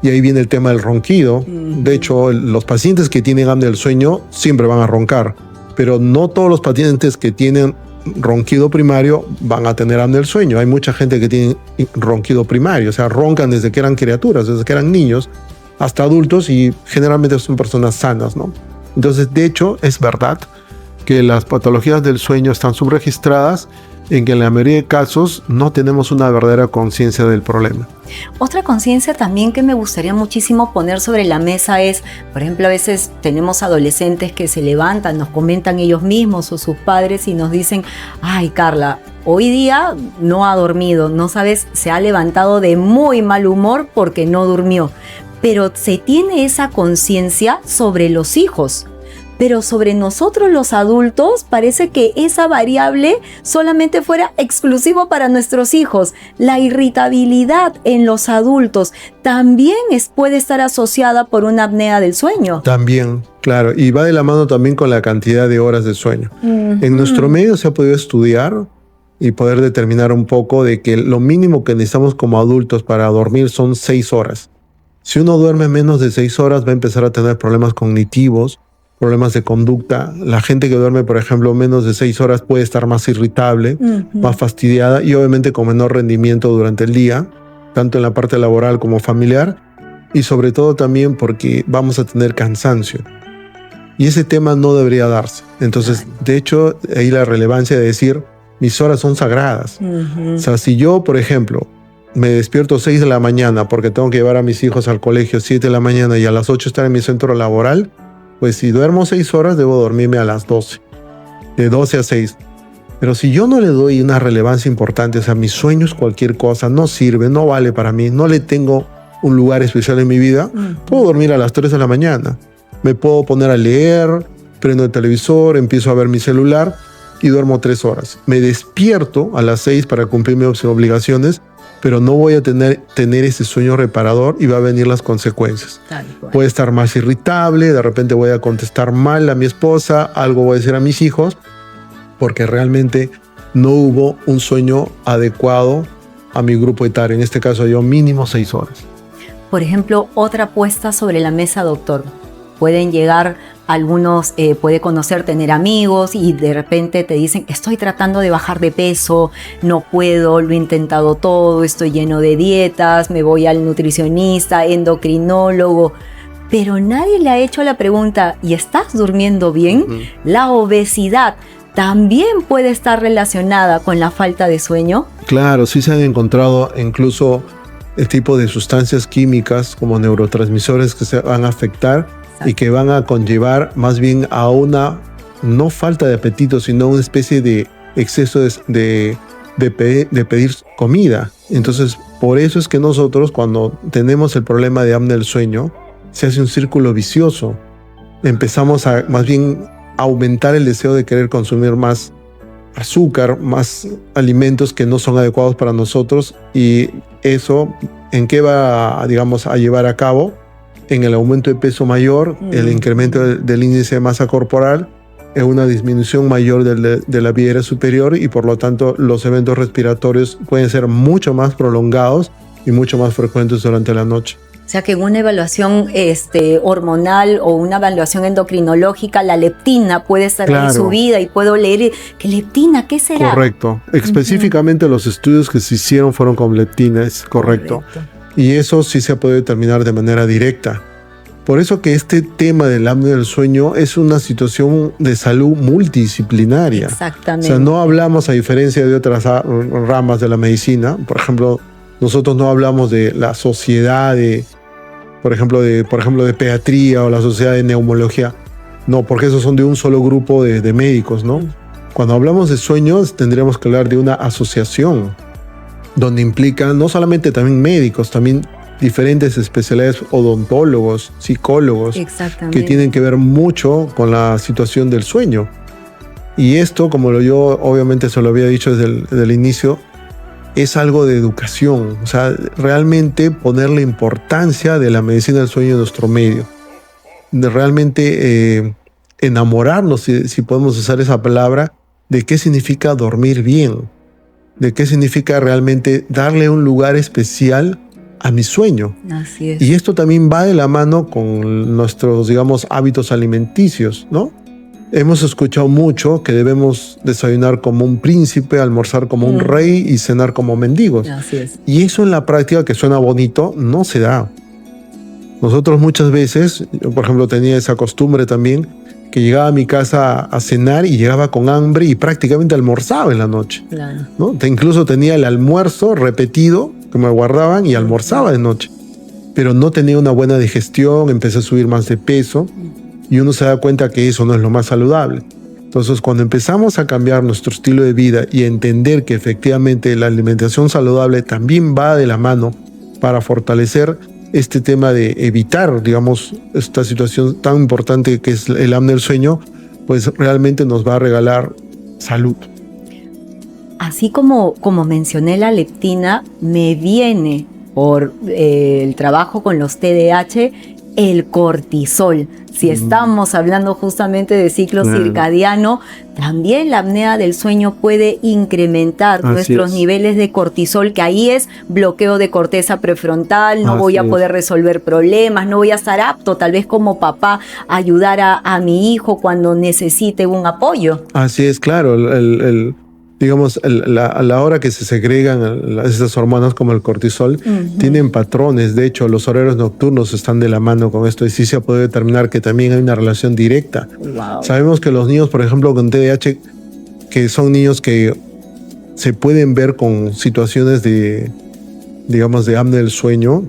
Y ahí viene el tema del ronquido. De hecho, los pacientes que tienen apnea del sueño siempre van a roncar, pero no todos los pacientes que tienen ronquido primario van a tener apnea del sueño. Hay mucha gente que tiene ronquido primario, o sea, roncan desde que eran criaturas, desde que eran niños hasta adultos y generalmente son personas sanas, ¿no? Entonces, de hecho, es verdad que las patologías del sueño están subregistradas, en que en la mayoría de casos no tenemos una verdadera conciencia del problema. Otra conciencia también que me gustaría muchísimo poner sobre la mesa es, por ejemplo, a veces tenemos adolescentes que se levantan, nos comentan ellos mismos o sus padres y nos dicen, ay Carla, hoy día no ha dormido, no sabes, se ha levantado de muy mal humor porque no durmió. Pero se tiene esa conciencia sobre los hijos. Pero sobre nosotros los adultos parece que esa variable solamente fuera exclusivo para nuestros hijos. La irritabilidad en los adultos también puede estar asociada por una apnea del sueño. También, claro, y va de la mano también con la cantidad de horas de sueño. En nuestro medio se ha podido estudiar y poder determinar un poco de que lo mínimo que necesitamos como adultos para dormir son 6 horas. Si uno duerme menos de 6 horas va a empezar a tener problemas cognitivos, problemas de conducta. La gente que duerme, por ejemplo, menos de 6 horas puede estar más irritable, más fastidiada y obviamente con menor rendimiento durante el día, tanto en la parte laboral como familiar, y sobre todo también porque vamos a tener cansancio. Y ese tema no debería darse. Entonces, de hecho, ahí la relevancia de decir, mis horas son sagradas. O sea, si yo, por ejemplo, me despierto 6 de la mañana porque tengo que llevar a mis hijos al colegio 7 de la mañana y a las 8 estar en mi centro laboral, pues si duermo 6 horas, debo dormirme a las 12. De 12 a 6. Pero si yo no le doy una relevancia importante, o sea, mis sueños, cualquier cosa, no sirve, no vale para mí, no le tengo un lugar especial en mi vida, puedo dormir a las 3 de la mañana. Me puedo poner a leer, prendo el televisor, empiezo a ver mi celular y duermo 3 horas. Me despierto a las 6 para cumplir mis obligaciones, pero no voy a tener ese sueño reparador y va a venir las consecuencias. Voy a estar más irritable, de repente voy a contestar mal a mi esposa, algo voy a decir a mis hijos, porque realmente no hubo un sueño adecuado a mi grupo etario. En este caso yo mínimo 6 horas. Por ejemplo, otra apuesta sobre la mesa, doctor. Pueden llegar algunos, puede conocer, tener amigos y de repente te dicen, estoy tratando de bajar de peso, no puedo, lo he intentado todo, estoy lleno de dietas, me voy al nutricionista, endocrinólogo, pero nadie le ha hecho la pregunta, ¿y estás durmiendo bien? La obesidad también puede estar relacionada con la falta de sueño. Claro, sí se han encontrado incluso el tipo de sustancias químicas como neurotransmisores que se van a afectar y que van a conllevar más bien a una no falta de apetito, sino una especie de exceso de pedir comida. Entonces, por eso es que nosotros cuando tenemos el problema de apnea del sueño, se hace un círculo vicioso. Empezamos a más bien aumentar el deseo de querer consumir más azúcar, más alimentos que no son adecuados para nosotros, y eso, ¿en qué va, digamos, a llevar a cabo? En el aumento de peso mayor, el incremento del índice de masa corporal, en una disminución mayor de la vía aérea superior, y por lo tanto los eventos respiratorios pueden ser mucho más prolongados y mucho más frecuentes durante la noche. O sea que en una evaluación hormonal o una evaluación endocrinológica, la leptina puede estar en su vida y puedo leer que leptina, ¿qué será? Correcto. Específicamente los estudios que se hicieron fueron con leptina, es correcto. Y eso sí se puede determinar de manera directa. Por eso que este tema del apnea del sueño es una situación de salud multidisciplinaria. Exactamente. O sea, no hablamos, a diferencia de otras ramas de la medicina, por ejemplo, nosotros no hablamos de la sociedad por ejemplo, de pediatría o la sociedad de neumología. No, porque esos son de un solo grupo de médicos, ¿no? Cuando hablamos de sueños, tendríamos que hablar de una asociación donde implican no solamente también médicos, también diferentes especialidades, odontólogos, psicólogos, que tienen que ver mucho con la situación del sueño. Y esto, como yo obviamente se lo había dicho desde el inicio, es algo de educación, o sea, realmente ponerle importancia de la medicina del sueño en nuestro medio, de realmente enamorarnos, si podemos usar esa palabra, de qué significa dormir bien, de qué significa realmente darle un lugar especial a mi sueño. Así es. Y esto también va de la mano con nuestros, digamos, hábitos alimenticios, ¿no? Hemos escuchado mucho que debemos desayunar como un príncipe, almorzar como un rey y cenar como mendigos. Así es. Y eso en la práctica, que suena bonito, no se da. Nosotros muchas veces, yo por ejemplo tenía esa costumbre también, que llegaba a mi casa a cenar y llegaba con hambre y prácticamente almorzaba en la noche. Claro. ¿No? Incluso tenía el almuerzo repetido que me guardaban y almorzaba de noche. Pero no tenía una buena digestión, empecé a subir más de peso. Y uno se da cuenta que eso no es lo más saludable. Entonces, cuando empezamos a cambiar nuestro estilo de vida y a entender que efectivamente la alimentación saludable también va de la mano para fortalecer este tema de evitar, digamos, esta situación tan importante que es el apnea del sueño, pues realmente nos va a regalar salud. Así como mencioné la leptina, me viene por el trabajo con los TDAH el cortisol. Si estamos hablando justamente de ciclo circadiano, también la apnea del sueño puede incrementar nuestros niveles de cortisol, que ahí es bloqueo de corteza prefrontal, no voy a poder resolver problemas, no voy a estar apto tal vez como papá a ayudar a mi hijo cuando necesite un apoyo. Así es, claro, digamos, a la hora que se segregan esas hormonas como el cortisol, tienen patrones. De hecho, los horarios nocturnos están de la mano con esto y sí se puede determinar que también hay una relación directa. Sabemos que los niños, por ejemplo, con TDAH, que son niños que se pueden ver con situaciones de, digamos, de apnea del sueño,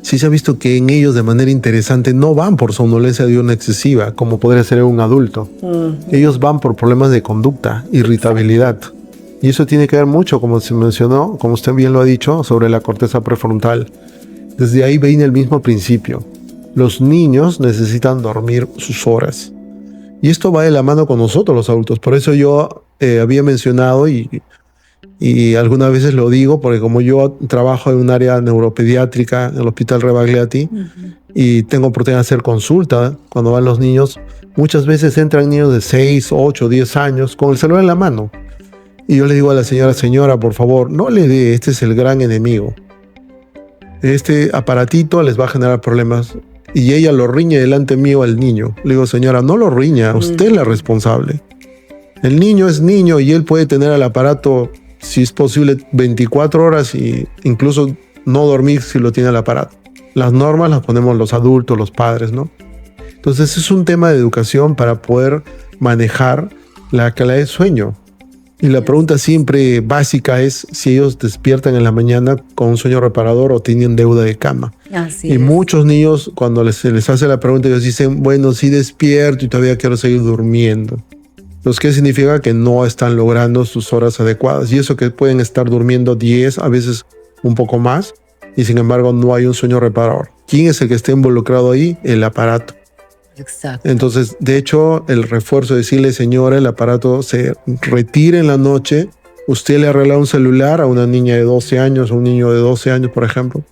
sí se ha visto que en ellos de manera interesante no van por somnolencia diurna excesiva, como podría ser un adulto. Ellos van por problemas de conducta, irritabilidad. Y eso tiene que ver mucho, como se mencionó, como usted bien lo ha dicho, sobre la corteza prefrontal. Desde ahí viene el mismo principio. Los niños necesitan dormir sus horas. Y esto va de la mano con nosotros los adultos. Por eso yo había mencionado y algunas veces lo digo, porque como yo trabajo en un área neuropediátrica en el Hospital Rebagliati y tengo oportunidad de hacer consulta cuando van los niños, muchas veces entran niños de 6, 8, 10 años con el celular en la mano. Y yo le digo a la señora, por favor, no le dé, este es el gran enemigo. Este aparatito les va a generar problemas. Y ella lo riñe delante mío al niño. Le digo, señora, no lo riña, usted es la responsable. El niño es niño y él puede tener el aparato, si es posible, 24 horas e incluso no dormir si lo tiene el aparato. Las normas las ponemos los adultos, los padres, ¿no? Entonces es un tema de educación para poder manejar la calidad del sueño. Y la pregunta siempre básica es si ellos despiertan en la mañana con un sueño reparador o tienen deuda de cama. Así y es. Muchos niños, cuando se les hace la pregunta, ellos dicen, bueno, sí despierto y todavía quiero seguir durmiendo. Entonces, ¿qué significa? Que no están logrando sus horas adecuadas. Y eso que pueden estar durmiendo 10, a veces un poco más, y sin embargo no hay un sueño reparador. ¿Quién es el que está involucrado ahí? El aparato. Exacto. Entonces, de hecho, el refuerzo de decirle, señora, el aparato se retira en la noche. Usted le arregla un celular a una niña de 12 años, a un niño de 12 años, por ejemplo.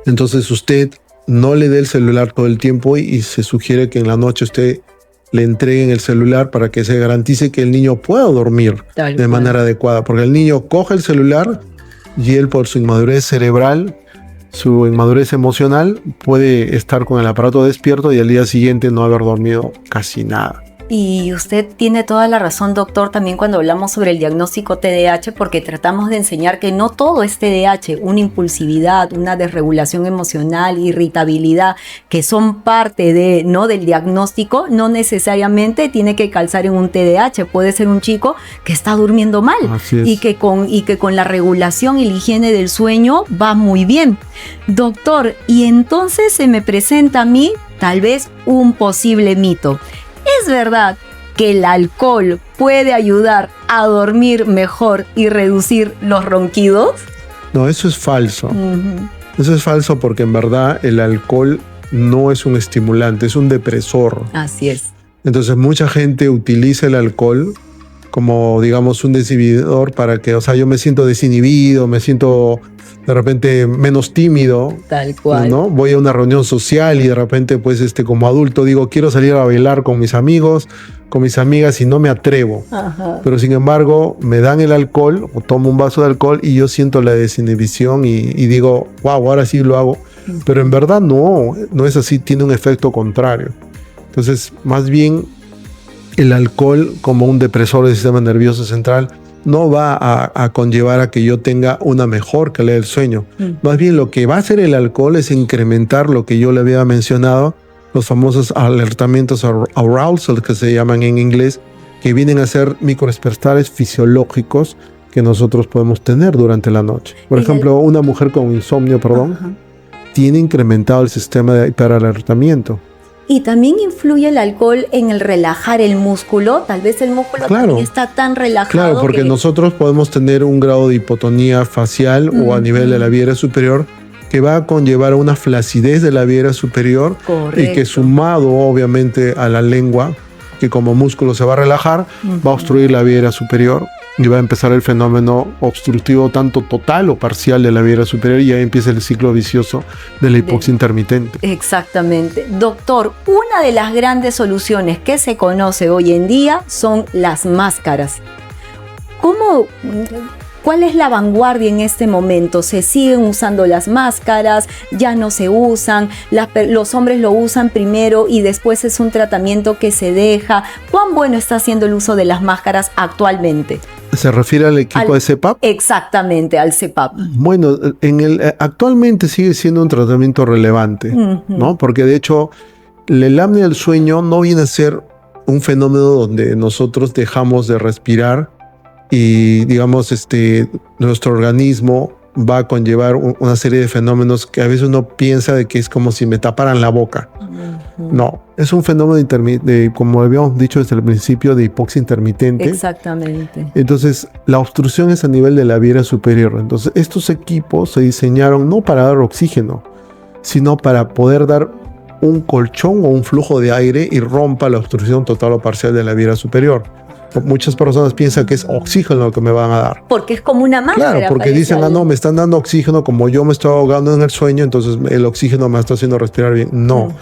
Entonces, usted no le dé el celular todo el tiempo y se sugiere que en la noche usted le entreguen el celular para que se garantice que el niño pueda dormir de manera adecuada. Porque el niño coge el celular y él, por su inmadurez cerebral, su inmadurez emocional, puede estar con el aparato despierto y al día siguiente no haber dormido casi nada. Y usted tiene toda la razón, doctor, también cuando hablamos sobre el diagnóstico TDAH, porque tratamos de enseñar que no todo es TDAH, una impulsividad, una desregulación emocional, irritabilidad, que son parte de, ¿no?, del diagnóstico, no necesariamente tiene que calzar en un TDAH. Puede ser un chico que está durmiendo mal y que con la regulación y la higiene del sueño va muy bien. Doctor, y entonces se me presenta a mí tal vez un posible mito. ¿Es verdad que el alcohol puede ayudar a dormir mejor y reducir los ronquidos? No, eso es falso. Eso es falso porque en verdad el alcohol no es un estimulante, es un depresor. Así es. Entonces mucha gente utiliza el alcohol como, digamos, un desinhibidor para que, o sea, yo me siento desinhibido, me siento de repente menos tímido. Tal cual. ¿No? Voy a una reunión social y de repente, pues, como adulto digo, quiero salir a bailar con mis amigos, con mis amigas y no me atrevo. Ajá. Pero sin embargo, me dan el alcohol o tomo un vaso de alcohol y yo siento la desinhibición y digo, wow, ahora sí lo hago. Pero en verdad no es así, tiene un efecto contrario. Entonces, más bien, el alcohol como un depresor del sistema nervioso central no va a conllevar a que yo tenga una mejor calidad del sueño. Más bien lo que va a hacer el alcohol es incrementar lo que yo le había mencionado, los famosos alertamientos arousal que se llaman en inglés, que vienen a ser microdespertares fisiológicos que nosotros podemos tener durante la noche. Por ejemplo, una mujer con insomnio, tiene incrementado el sistema de hiperalertamiento. Y también influye el alcohol en el relajar el músculo. Tal vez el músculo también está tan relajado. Claro, porque nosotros podemos tener un grado de hipotonía facial o a nivel de la vía aérea superior que va a conllevar a una flacidez de la vía aérea superior. Correcto. Y que sumado obviamente a la lengua, que como músculo se va a relajar, va a obstruir la vía aérea superior y va a empezar el fenómeno obstructivo tanto total o parcial de la vía aérea superior y ahí empieza el ciclo vicioso de la hipoxia intermitente. Exactamente. Doctor, una de las grandes soluciones que se conoce hoy en día son las máscaras. ¿Cuál es la vanguardia en este momento? ¿Se siguen usando las máscaras? ¿Ya no se usan? ¿Los hombres lo usan primero y después es un tratamiento que se deja? ¿Cuán bueno está siendo el uso de las máscaras actualmente? ¿Se refiere al equipo de CPAP? Exactamente, al CPAP. Bueno, actualmente sigue siendo un tratamiento relevante, ¿no? Porque de hecho, el apnea del sueño no viene a ser un fenómeno donde nosotros dejamos de respirar y digamos, nuestro organismo va a conllevar una serie de fenómenos que a veces uno piensa de que es como si me taparan la boca. No, es un fenómeno como habíamos dicho desde el principio, de hipoxia intermitente. Exactamente. Entonces, la obstrucción es a nivel de la vía superior. Entonces, estos equipos se diseñaron no para dar oxígeno, sino para poder dar un colchón o un flujo de aire y rompa la obstrucción total o parcial de la vía superior. Muchas personas piensan que es oxígeno lo que me van a dar. Porque es como una máscara. Claro, porque dicen, no, me están dando oxígeno, como yo me estoy ahogando en el sueño, entonces el oxígeno me está haciendo respirar bien. No.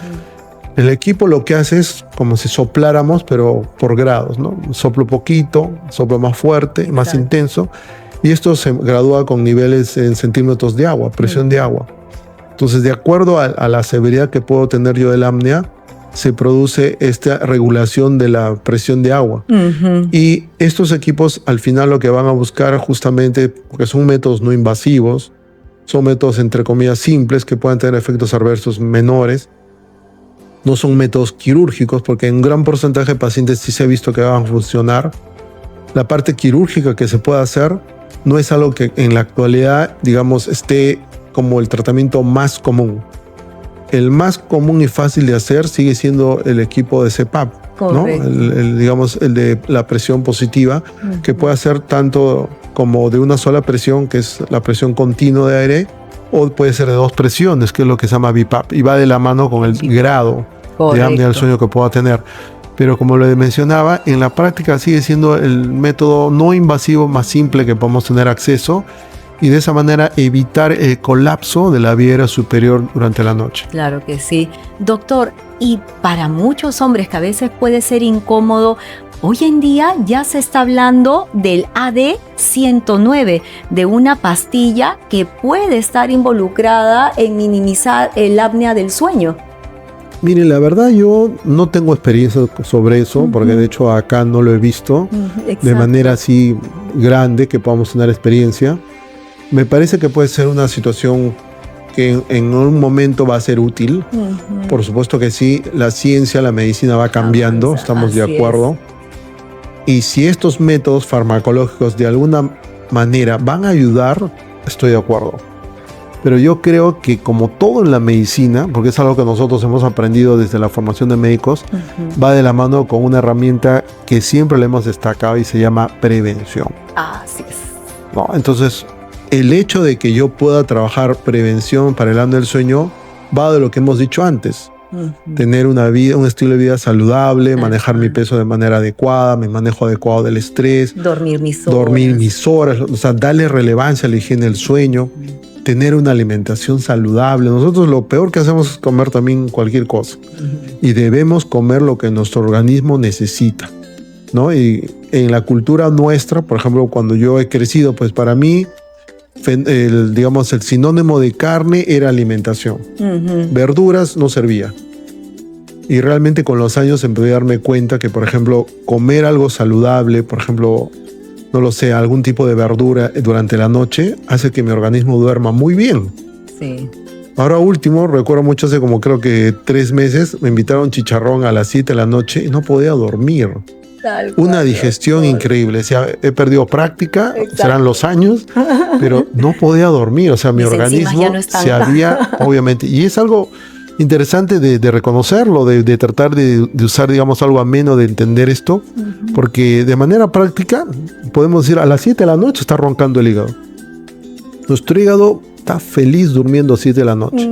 El equipo lo que hace es como si sopláramos, pero por grados, ¿no? Soplo poquito, soplo más fuerte, más intenso, y esto se gradúa con niveles en centímetros de agua, presión de agua. Entonces, de acuerdo a la severidad que puedo tener yo de la apnea, se produce esta regulación de la presión de agua. Y estos equipos al final lo que van a buscar justamente, porque son métodos no invasivos, son métodos entre comillas simples que pueden tener efectos adversos menores, no son métodos quirúrgicos, porque en un gran porcentaje de pacientes sí se ha visto que van a funcionar. La parte quirúrgica que se puede hacer no es algo que en la actualidad, digamos, esté como el tratamiento más común. El más común y fácil de hacer sigue siendo el equipo de CPAP, ¿no? Digamos, el de la presión positiva, que puede hacer tanto como de una sola presión, que es la presión continua de aire, o puede ser de dos presiones, que es lo que se llama BiPAP, y va de la mano con el grado de apnea del sueño que pueda tener. Pero como lo mencionaba, en la práctica sigue siendo el método no invasivo más simple que podemos tener acceso, y de esa manera evitar el colapso de la vía aérea superior durante la noche. Claro que sí. Doctor, y para muchos hombres que a veces puede ser incómodo, hoy en día ya se está hablando del AD109, de una pastilla que puede estar involucrada en minimizar el apnea del sueño. Mire, la verdad yo no tengo experiencia sobre eso, porque de hecho acá no lo he visto de manera así grande que podamos tener experiencia. Me parece que puede ser una situación que en un momento va a ser útil. Por supuesto que sí, la ciencia, la medicina va cambiando, estamos de acuerdo. Y si estos métodos farmacológicos de alguna manera van a ayudar, estoy de acuerdo. Pero yo creo que como todo en la medicina, porque es algo que nosotros hemos aprendido desde la formación de médicos, va de la mano con una herramienta que siempre le hemos destacado y se llama prevención. Así es. ¿No? Entonces, el hecho de que yo pueda trabajar prevención para el apnea del sueño va de lo que hemos dicho antes. Tener una vida, un estilo de vida saludable, manejar mi peso de manera adecuada, mi manejo adecuado del estrés, dormir mis horas, o sea, darle relevancia a la higiene del sueño, tener una alimentación saludable. Nosotros lo peor que hacemos es comer también cualquier cosa, y debemos comer lo que nuestro organismo necesita, ¿no? Y en la cultura nuestra, por ejemplo, cuando yo he crecido, pues para mí digamos, el sinónimo de carne era alimentación. Verduras no servía. Y realmente con los años empecé a darme cuenta que, por ejemplo, comer algo saludable, por ejemplo, no lo sé, algún tipo de verdura durante la noche, hace que mi organismo duerma muy bien. Sí. Ahora último, recuerdo mucho, hace como creo que 3 meses, me invitaron chicharrón a las 7 de la noche y no podía dormir. Una digestión increíble. O sea, he perdido práctica, serán los años, pero no podía dormir. O sea, mi organismo se había, obviamente, y es algo interesante de reconocerlo, de tratar de usar, digamos, algo ameno de entender esto, porque de manera práctica podemos decir, a las 7 de la noche está roncando el hígado. Nuestro hígado está feliz durmiendo a 7 de la noche.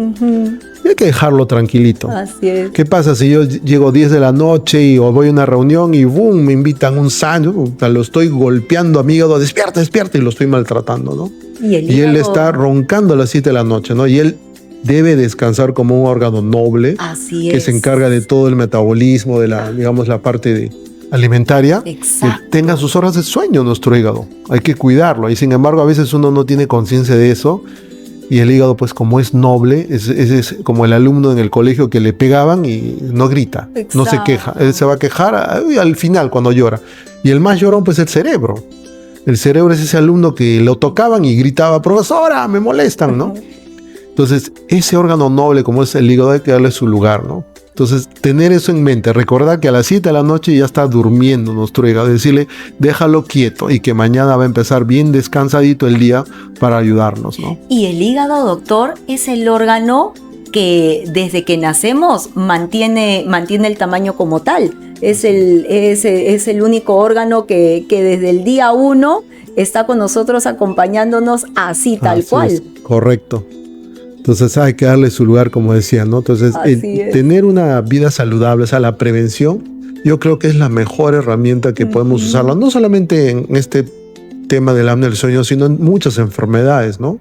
Y hay que dejarlo tranquilito. Así es. ¿Qué pasa si yo llego 10 de la noche o voy a una reunión y boom, me invitan un sándwich? Lo estoy golpeando a mi hígado, despierta, y lo estoy maltratando, ¿no? Y él está roncando a las 7 de la noche, ¿no? Y él debe descansar como un órgano noble. Así que se encarga de todo el metabolismo, de la, digamos, la parte alimentaria. Exacto. Que tenga sus horas de sueño nuestro hígado. Hay que cuidarlo. Y sin embargo, a veces uno no tiene conciencia de eso. Y el hígado, pues como es noble, es como el alumno en el colegio que le pegaban y no grita, no se queja. Él se va a quejar al final cuando llora. Y el más llorón, pues el cerebro. El cerebro es ese alumno que lo tocaban y gritaba, profesora, me molestan, ¿no? Entonces, ese órgano noble como es el hígado hay que darle su lugar, ¿no? Entonces, tener eso en mente, recordar que a las 7 de la noche ya está durmiendo nuestro hígado, decirle, déjalo quieto y que mañana va a empezar bien descansadito el día para ayudarnos, ¿no? Y el hígado, doctor, es el órgano que desde que nacemos mantiene el tamaño como tal. Es el único órgano que desde el día 1 está con nosotros acompañándonos así tal cual. Es, correcto. Entonces hay que darle su lugar, como decía, ¿no? Entonces, tener una vida saludable, o sea, la prevención, yo creo que es la mejor herramienta que podemos usarla, no solamente en este tema del apnea del sueño, sino en muchas enfermedades, ¿no?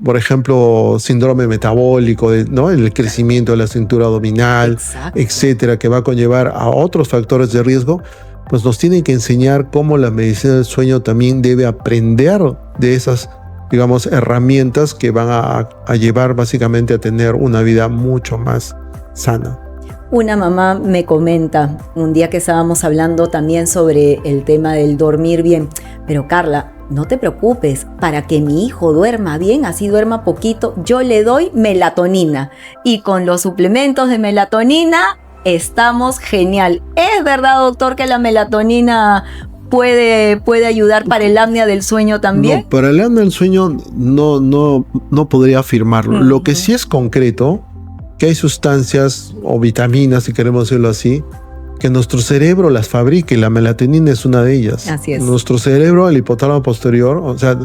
Por ejemplo, síndrome metabólico, ¿no? El crecimiento de la cintura abdominal, etcétera, que va a conllevar a otros factores de riesgo, pues nos tienen que enseñar cómo la medicina del sueño también debe aprender de esas, digamos, herramientas que van a llevar básicamente a tener una vida mucho más sana. Una mamá me comenta un día que estábamos hablando también sobre el tema del dormir bien, pero Carla, no te preocupes, para que mi hijo duerma bien, así duerma poquito, yo le doy melatonina y con los suplementos de melatonina estamos genial. ¿Es verdad, doctor, que la melatonina puede ayudar para el apnea del sueño también? No, para el apnea del sueño no podría afirmarlo. Lo que sí es concreto, que hay sustancias o vitaminas, si queremos decirlo así, que nuestro cerebro las fabrica y la melatonina es una de ellas. Así es. Nuestro cerebro, el hipotálamo posterior, o sea,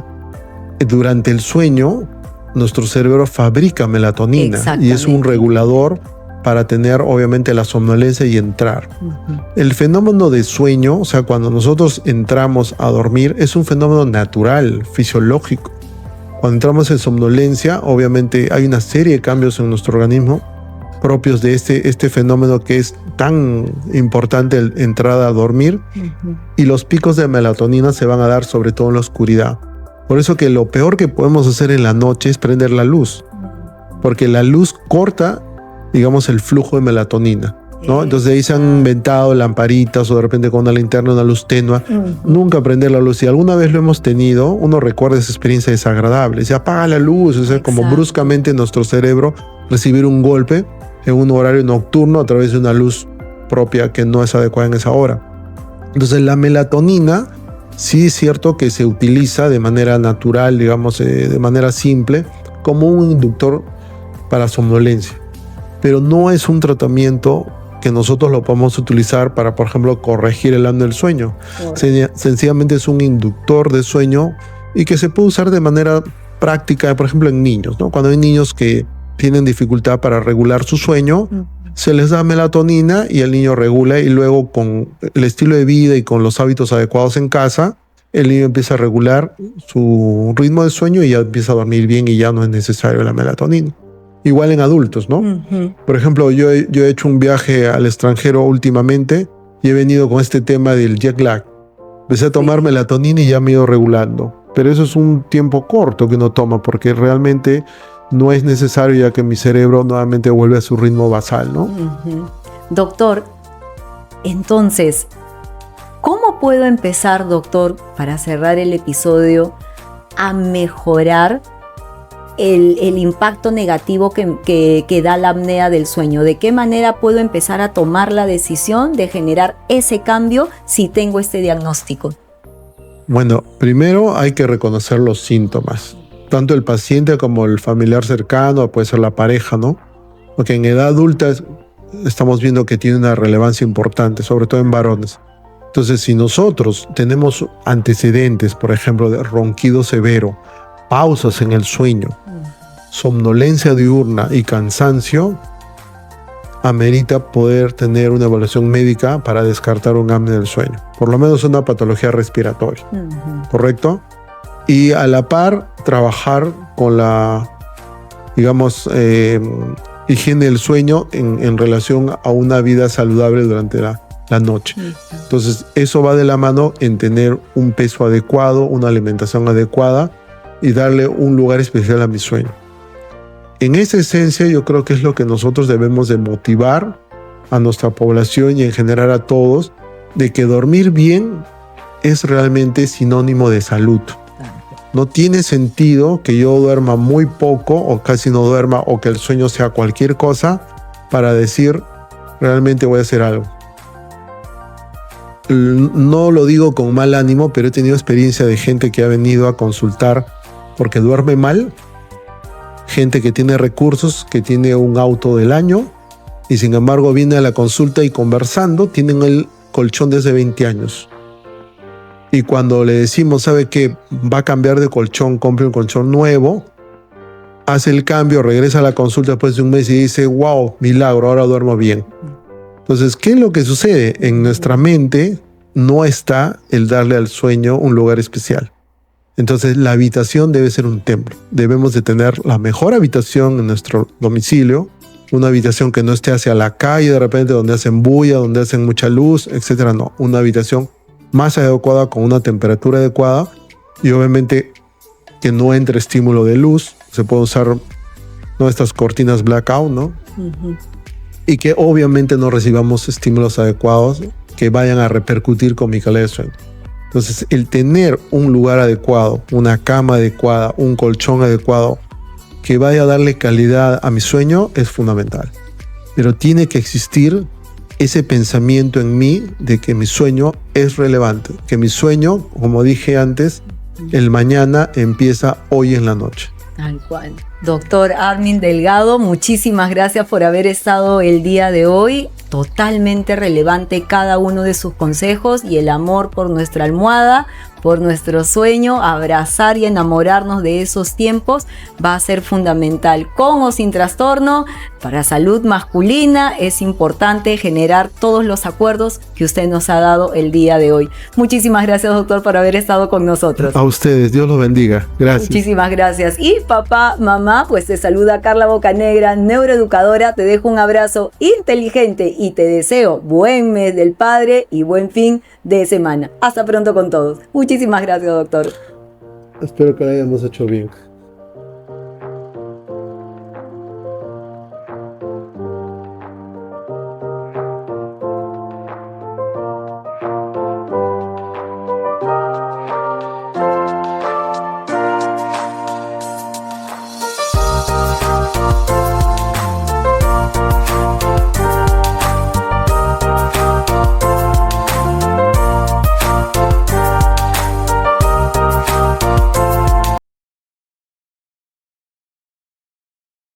durante el sueño, nuestro cerebro fabrica melatonina y es un regulador para tener obviamente la somnolencia y entrar. El fenómeno de sueño, o sea, cuando nosotros entramos a dormir, es un fenómeno natural, fisiológico. Cuando entramos en somnolencia, obviamente hay una serie de cambios en nuestro organismo propios de este fenómeno que es tan importante, la entrada a dormir, y los picos de melatonina se van a dar sobre todo en la oscuridad. Por eso que lo peor que podemos hacer en la noche es prender la luz, porque la luz corta, digamos, el flujo de melatonina, ¿no? Entonces ahí se han inventado lamparitas o de repente con una linterna, una luz tenue. Nunca prender la luz. Si alguna vez lo hemos tenido, uno recuerda esa experiencia desagradable. Se apaga la luz, o sea, como bruscamente nuestro cerebro recibir un golpe en un horario nocturno a través de una luz propia que no es adecuada en esa hora. Entonces la melatonina sí es cierto que se utiliza de manera natural, digamos, de manera simple, como un inductor para somnolencia. Pero no es un tratamiento que nosotros lo podamos utilizar para, por ejemplo, corregir el apnea del sueño. Sencillamente es un inductor de sueño y que se puede usar de manera práctica, por ejemplo, en niños, ¿no? Cuando hay niños que tienen dificultad para regular su sueño, se les da melatonina y el niño regula, y luego con el estilo de vida y con los hábitos adecuados en casa, el niño empieza a regular su ritmo de sueño y ya empieza a dormir bien y ya no es necesario la melatonina. Igual en adultos, ¿no? Por ejemplo, yo he hecho un viaje al extranjero últimamente y he venido con este tema del jet lag. Empecé a tomar melatonina y ya me he ido regulando. Pero eso es un tiempo corto que uno toma porque realmente no es necesario, ya que mi cerebro nuevamente vuelve a su ritmo basal, ¿no? Doctor, entonces, ¿cómo puedo empezar, doctor, para cerrar el episodio, a mejorar el impacto negativo que da la apnea del sueño? ¿De qué manera puedo empezar a tomar la decisión de generar ese cambio si tengo este diagnóstico? Bueno, primero hay que reconocer los síntomas. Tanto el paciente como el familiar cercano, puede ser la pareja, ¿no? Porque en edad adulta estamos viendo que tiene una relevancia importante, sobre todo en varones. Entonces, si nosotros tenemos antecedentes, por ejemplo, de ronquido severo, pausas en el sueño, somnolencia diurna y cansancio, amerita poder tener una evaluación médica para descartar un apnea del sueño. Por lo menos una patología respiratoria, ¿correcto? Y a la par, trabajar con la, digamos, higiene del sueño en relación a una vida saludable durante la noche. Entonces, eso va de la mano en tener un peso adecuado, una alimentación adecuada y darle un lugar especial a mi sueño. En esa esencia, yo creo que es lo que nosotros debemos de motivar a nuestra población y en general a todos, de que dormir bien es realmente sinónimo de salud. No tiene sentido que yo duerma muy poco o casi no duerma o que el sueño sea cualquier cosa para decir, realmente voy a hacer algo. No lo digo con mal ánimo, pero he tenido experiencia de gente que ha venido a consultar porque duerme mal, gente que tiene recursos, que tiene un auto del año, y sin embargo viene a la consulta y conversando, tienen el colchón desde 20 años. Y cuando le decimos, ¿sabe qué? Va a cambiar de colchón, compre un colchón nuevo, hace el cambio, regresa a la consulta después de un mes y dice, wow, milagro, ahora duermo bien. Entonces, ¿qué es lo que sucede? En nuestra mente no está el darle al sueño un lugar especial. Entonces, la habitación debe ser un templo. Debemos de tener la mejor habitación en nuestro domicilio, una habitación que no esté hacia la calle de repente, donde hacen bulla, donde hacen mucha luz, etc. No, una habitación más adecuada, con una temperatura adecuada, y obviamente que no entre estímulo de luz. Se puede usar, ¿no?, estas cortinas blackout, ¿no? Uh-huh. Y que obviamente no recibamos estímulos adecuados que vayan a repercutir con mi calidad de sueño. Entonces, el tener un lugar adecuado, una cama adecuada, un colchón adecuado, que vaya a darle calidad a mi sueño, es fundamental. Pero tiene que existir ese pensamiento en mí de que mi sueño es relevante, que mi sueño, como dije antes, el mañana empieza hoy en la noche. Tal cual. Doctor Armin Delgado, muchísimas gracias por haber estado el día de hoy. Totalmente relevante cada uno de sus consejos, y el amor por nuestra almohada, por nuestro sueño, abrazar y enamorarnos de esos tiempos va a ser fundamental. Con o sin trastorno, para salud masculina es importante generar todos los acuerdos que usted nos ha dado el día de hoy. Muchísimas gracias, doctor, por haber estado con nosotros. A ustedes, Dios los bendiga. Gracias. Muchísimas gracias. Y papá, mamá, pues te saluda Carla Bocanegra, neuroeducadora. Te dejo un abrazo inteligente y te deseo buen mes del padre y buen fin de semana. Hasta pronto con todos. Muchísimas gracias, doctor. Espero que lo hayamos hecho bien.